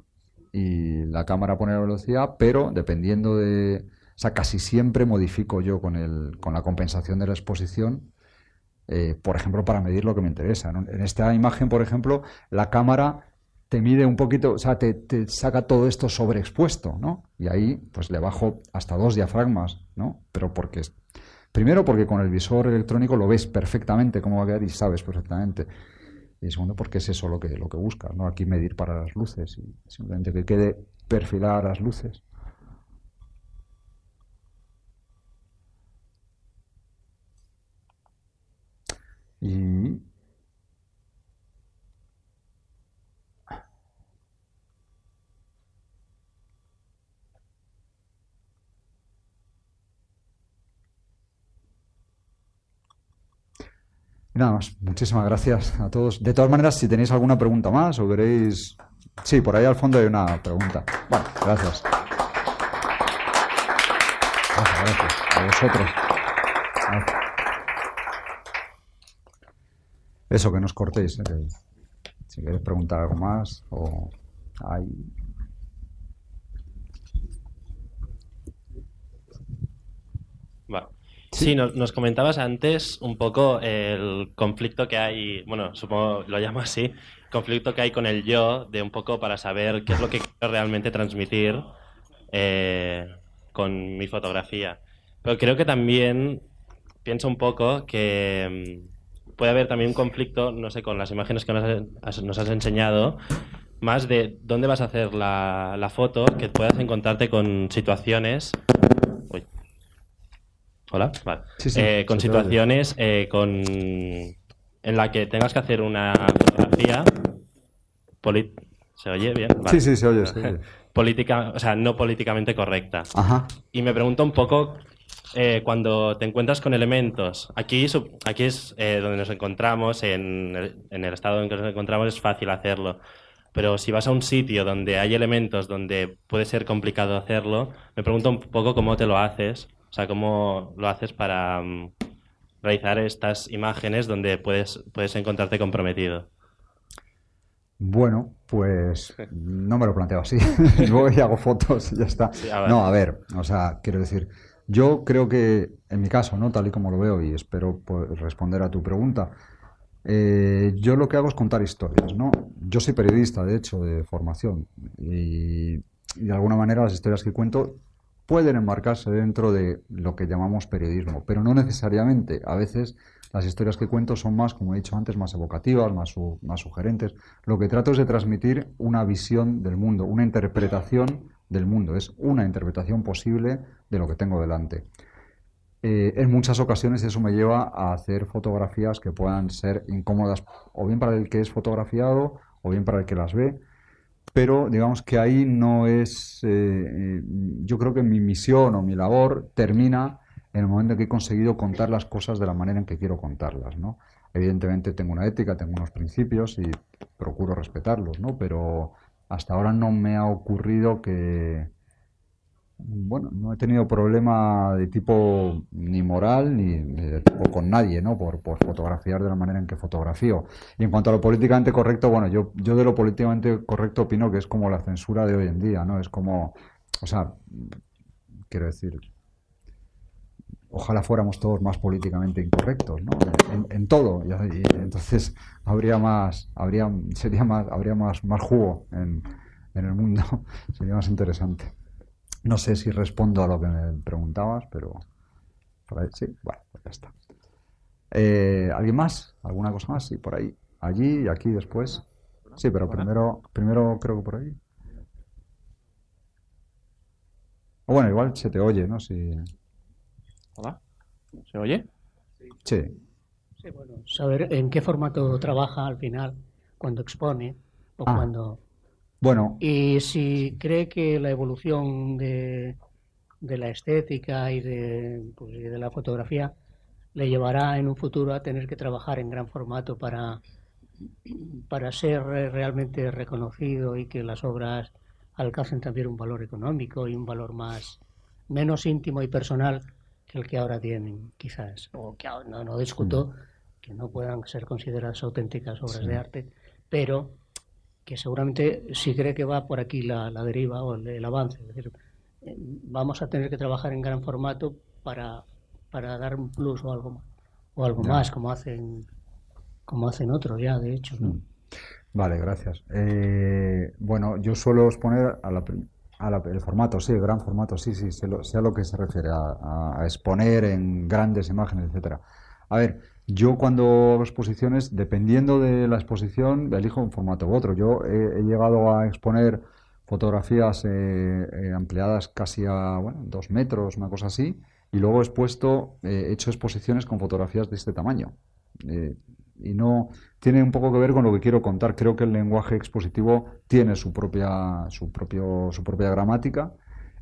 y la cámara pone la velocidad, pero dependiendo de, o sea, casi siempre modifico yo con la compensación de la exposición, por ejemplo, para medir lo que me interesa, ¿no? En esta imagen, por ejemplo, la cámara te mide un poquito, o sea, te saca todo esto sobreexpuesto, ¿no? Y ahí, pues le bajo hasta 2 diafragmas, ¿no? Pero primero porque con el visor electrónico lo ves perfectamente cómo va a quedar y sabes perfectamente. Y segundo porque es eso lo que buscas, ¿no? Aquí medir para las luces y simplemente que quede perfiladas las luces. Y nada más, muchísimas gracias a todos. De todas maneras, si tenéis alguna pregunta más o queréis... Sí, por ahí al fondo hay una pregunta. Bueno, gracias. Gracias a vosotros. Eso, que no os cortéis, que si queréis preguntar algo más o hay... Va. Sí, nos comentabas antes un poco el conflicto que hay, bueno, supongo lo llamo así, conflicto que hay con el yo, de un poco para saber qué es lo que quiero realmente transmitir con mi fotografía. Pero creo que también pienso un poco que puede haber también un conflicto, no sé, con las imágenes que nos has enseñado, más de dónde vas a hacer la foto, que puedas encontrarte con situaciones... Uy. Hola, vale. Sí, sí, con situaciones en la que tengas que hacer una fotografía ¿se oye bien? Vale. Sí, se oye, se oye. Política, o sea, no políticamente correcta. Ajá. Y me pregunto un poco cuando te encuentras con elementos. Aquí es donde nos encontramos, en el estado en que nos encontramos es fácil hacerlo. Pero si vas a un sitio donde hay elementos donde puede ser complicado hacerlo, me pregunto un poco cómo te lo haces. O sea, ¿cómo lo haces para realizar estas imágenes donde puedes encontrarte comprometido? Bueno, pues no me lo planteo así. Voy y hago fotos y ya está. Sí, a ver. No, a ver, o sea, quiero decir, yo creo que en mi caso, ¿no? Tal y como lo veo y espero responder a tu pregunta, yo lo que hago es contar historias, ¿no? Yo soy periodista, de hecho, de formación y de alguna manera las historias que cuento pueden enmarcarse dentro de lo que llamamos periodismo, pero no necesariamente. A veces las historias que cuento son más, como he dicho antes, más evocativas, más sugerentes. Lo que trato es de transmitir una visión del mundo, una interpretación del mundo. Es una interpretación posible de lo que tengo delante. En muchas ocasiones eso me lleva a hacer fotografías que puedan ser incómodas, o bien para el que es fotografiado, o bien para el que las ve. Pero digamos que ahí no es, yo creo que mi misión o mi labor termina en el momento en que he conseguido contar las cosas de la manera en que quiero contarlas, ¿no? Evidentemente tengo una ética, tengo unos principios y procuro respetarlos, ¿no? Pero hasta ahora no me ha ocurrido que, bueno, no he tenido problema de tipo ni moral ni de tipo con nadie, ¿no? Por fotografiar de la manera en que fotografío. Y en cuanto a lo políticamente correcto, bueno, yo de lo políticamente correcto opino que es como la censura de hoy en día, ¿no? Es como, o sea, quiero decir, ojalá fuéramos todos más políticamente incorrectos, ¿no? En todo. Y entonces habría más jugo en el mundo. Sería más interesante. No sé si respondo a lo que me preguntabas, pero por ahí sí, bueno, pues ya está. ¿Alguien más? ¿Alguna cosa más? Sí, por ahí. Allí y aquí después. Sí, pero primero creo que por ahí. O bueno, igual se te oye, ¿no? Si... Hola, ¿se oye? Sí. Sí, bueno, saber en qué formato trabaja al final, cuando expone o cuando... Bueno. Y si cree que la evolución de la estética y de la fotografía le llevará en un futuro a tener que trabajar en gran formato para ser realmente reconocido y que las obras alcancen también un valor económico y un valor menos íntimo y personal que el que ahora tienen, quizás. O que no discuto que no puedan ser consideradas auténticas obras de arte, pero que seguramente sí cree que va por aquí la deriva o el avance. Es decir, vamos a tener que trabajar en gran formato para dar un plus o algo más, como hacen otros ya, de hecho, ¿no? Vale, gracias. Bueno, yo suelo exponer el formato, sí, el gran formato, sí, sé a lo que se refiere, a exponer en grandes imágenes, etcétera. A ver, yo cuando hago exposiciones, dependiendo de la exposición, elijo un formato u otro. Yo he llegado a exponer fotografías ampliadas casi a 2 metros, una cosa así, y luego he hecho exposiciones con fotografías de este tamaño. Y no tiene un poco que ver con lo que quiero contar. Creo que el lenguaje expositivo tiene su propia gramática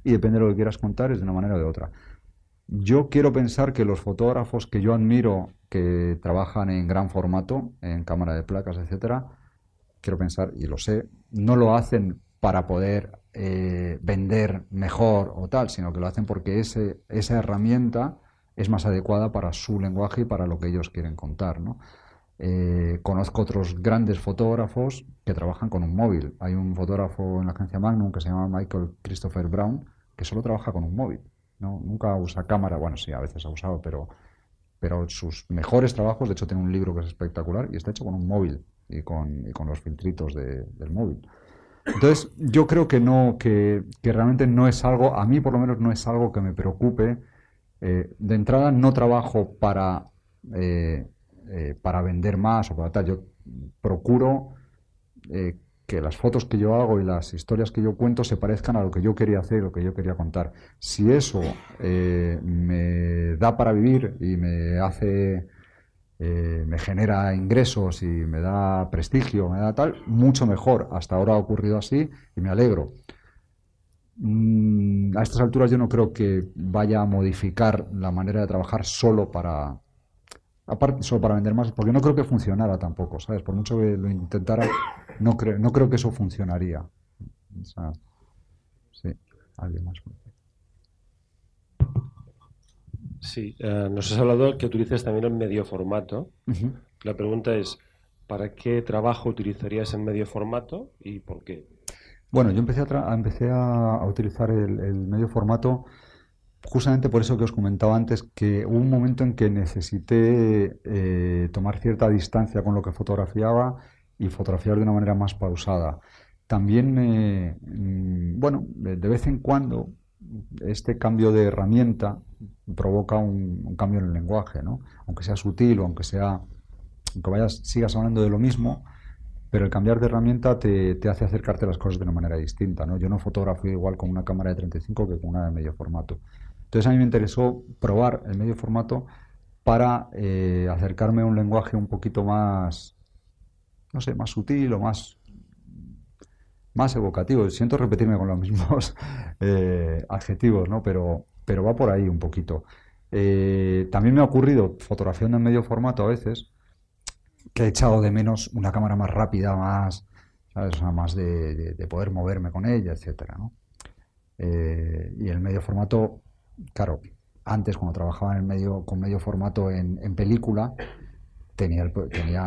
y depende de lo que quieras contar, es de una manera o de otra. Yo quiero pensar que los fotógrafos que yo admiro, que trabajan en gran formato, en cámara de placas, etcétera, quiero pensar, y lo sé, no lo hacen para poder vender mejor o tal, sino que lo hacen porque esa herramienta es más adecuada para su lenguaje y para lo que ellos quieren contar, ¿no? Conozco otros grandes fotógrafos que trabajan con un móvil. Hay un fotógrafo en la agencia Magnum que se llama Michael Christopher Brown, que solo trabaja con un móvil, ¿no? Nunca usa cámara, bueno, sí, a veces ha usado, pero sus mejores trabajos, de hecho tiene un libro que es espectacular y está hecho con un móvil y con los filtritos del móvil. Entonces, yo creo que realmente no es algo, a mí por lo menos no es algo que me preocupe. De entrada no trabajo para vender más o para tal. Yo procuro que las fotos que yo hago y las historias que yo cuento se parezcan a lo que yo quería hacer, lo que yo quería contar. Si eso me da para vivir y me genera ingresos y me da prestigio, me da tal, mucho mejor. Hasta ahora ha ocurrido así y me alegro. A estas alturas yo no creo que vaya a modificar la manera de trabajar solo para vender más, porque no creo que funcionara tampoco, ¿sabes? Por mucho que lo intentara, no creo que eso funcionaría. O sea, sí, alguien más. Sí, nos has hablado que utilices también el medio formato. La pregunta es, ¿para qué trabajo utilizarías el medio formato y por qué? Bueno, yo empecé a utilizar el medio formato justamente por eso que os comentaba antes, que hubo un momento en que necesité tomar cierta distancia con lo que fotografiaba y fotografiar de una manera más pausada. También, bueno, de vez en cuando este cambio de herramienta provoca un cambio en el lenguaje, ¿no? Aunque sea sutil o aunque sigas hablando de lo mismo, pero el cambiar de herramienta te hace acercarte a las cosas de una manera distinta, ¿no? Yo no fotografío igual con una cámara de 35 que con una de medio formato. Entonces a mí me interesó probar el medio formato para acercarme a un lenguaje un poquito más, no sé, más sutil o más evocativo. Siento repetirme con los mismos adjetivos, ¿no? Pero va por ahí un poquito. También me ha ocurrido fotografiando en medio formato a veces que he echado de menos una cámara más rápida, más, ¿sabes? O sea, más de poder moverme con ella, etcétera, ¿no? Y el medio formato, claro, antes cuando trabajaba con medio formato en película, tenía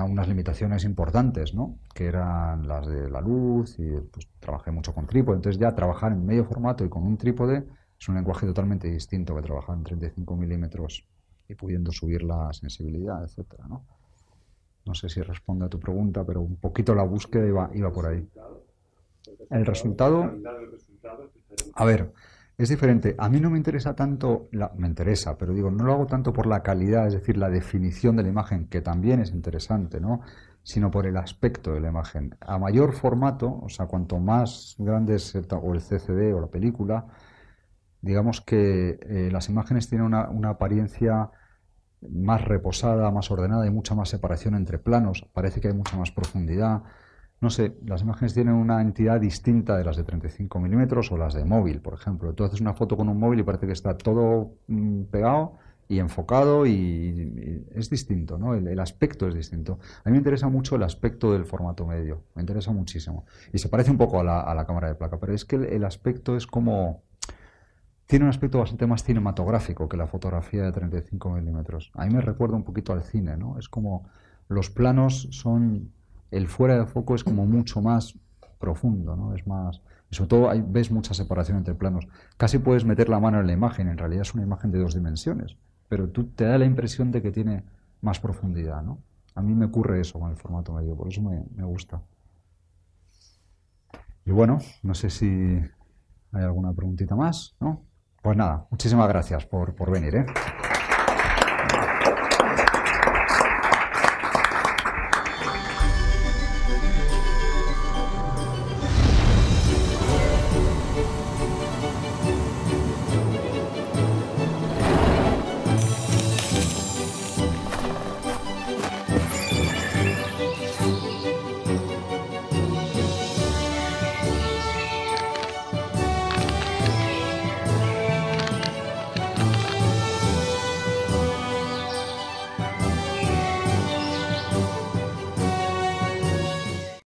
unas limitaciones importantes, ¿no? Que eran las de la luz y pues trabajé mucho con trípode. Entonces ya trabajar en medio formato y con un trípode es un lenguaje totalmente distinto que trabajar en 35 milímetros y pudiendo subir la sensibilidad, etcétera, ¿no? No sé si responde a tu pregunta, pero un poquito la búsqueda iba por ahí. El resultado, a ver, es diferente. A mí no me interesa tanto, me interesa, pero digo, no lo hago tanto por la calidad, es decir, la definición de la imagen, que también es interesante, ¿no? Sino por el aspecto de la imagen. A mayor formato, o sea, cuanto más grande es o el CCD o la película, digamos que las imágenes tienen una apariencia más reposada, más ordenada, hay mucha más separación entre planos, parece que hay mucha más profundidad. No sé, las imágenes tienen una entidad distinta de las de 35 milímetros o las de móvil, por ejemplo. Tú haces una foto con un móvil y parece que está todo pegado y enfocado y es distinto, ¿no? El aspecto es distinto. A mí me interesa mucho el aspecto del formato medio, me interesa muchísimo. Y se parece un poco a la cámara de placa, pero es que el aspecto es como... Tiene un aspecto bastante más cinematográfico que la fotografía de 35 milímetros. A mí me recuerda un poquito al cine, ¿no? Es como los planos son... El fuera de foco es como mucho más profundo, ¿no? Es más... Y sobre todo ves mucha separación entre planos. Casi puedes meter la mano en la imagen, en realidad es una imagen de 2 dimensiones, pero tú te da la impresión de que tiene más profundidad, ¿no? A mí me ocurre eso con el formato medio, por eso me gusta. Y bueno, no sé si hay alguna preguntita más, ¿no? Pues nada, muchísimas gracias por venir, ¿eh?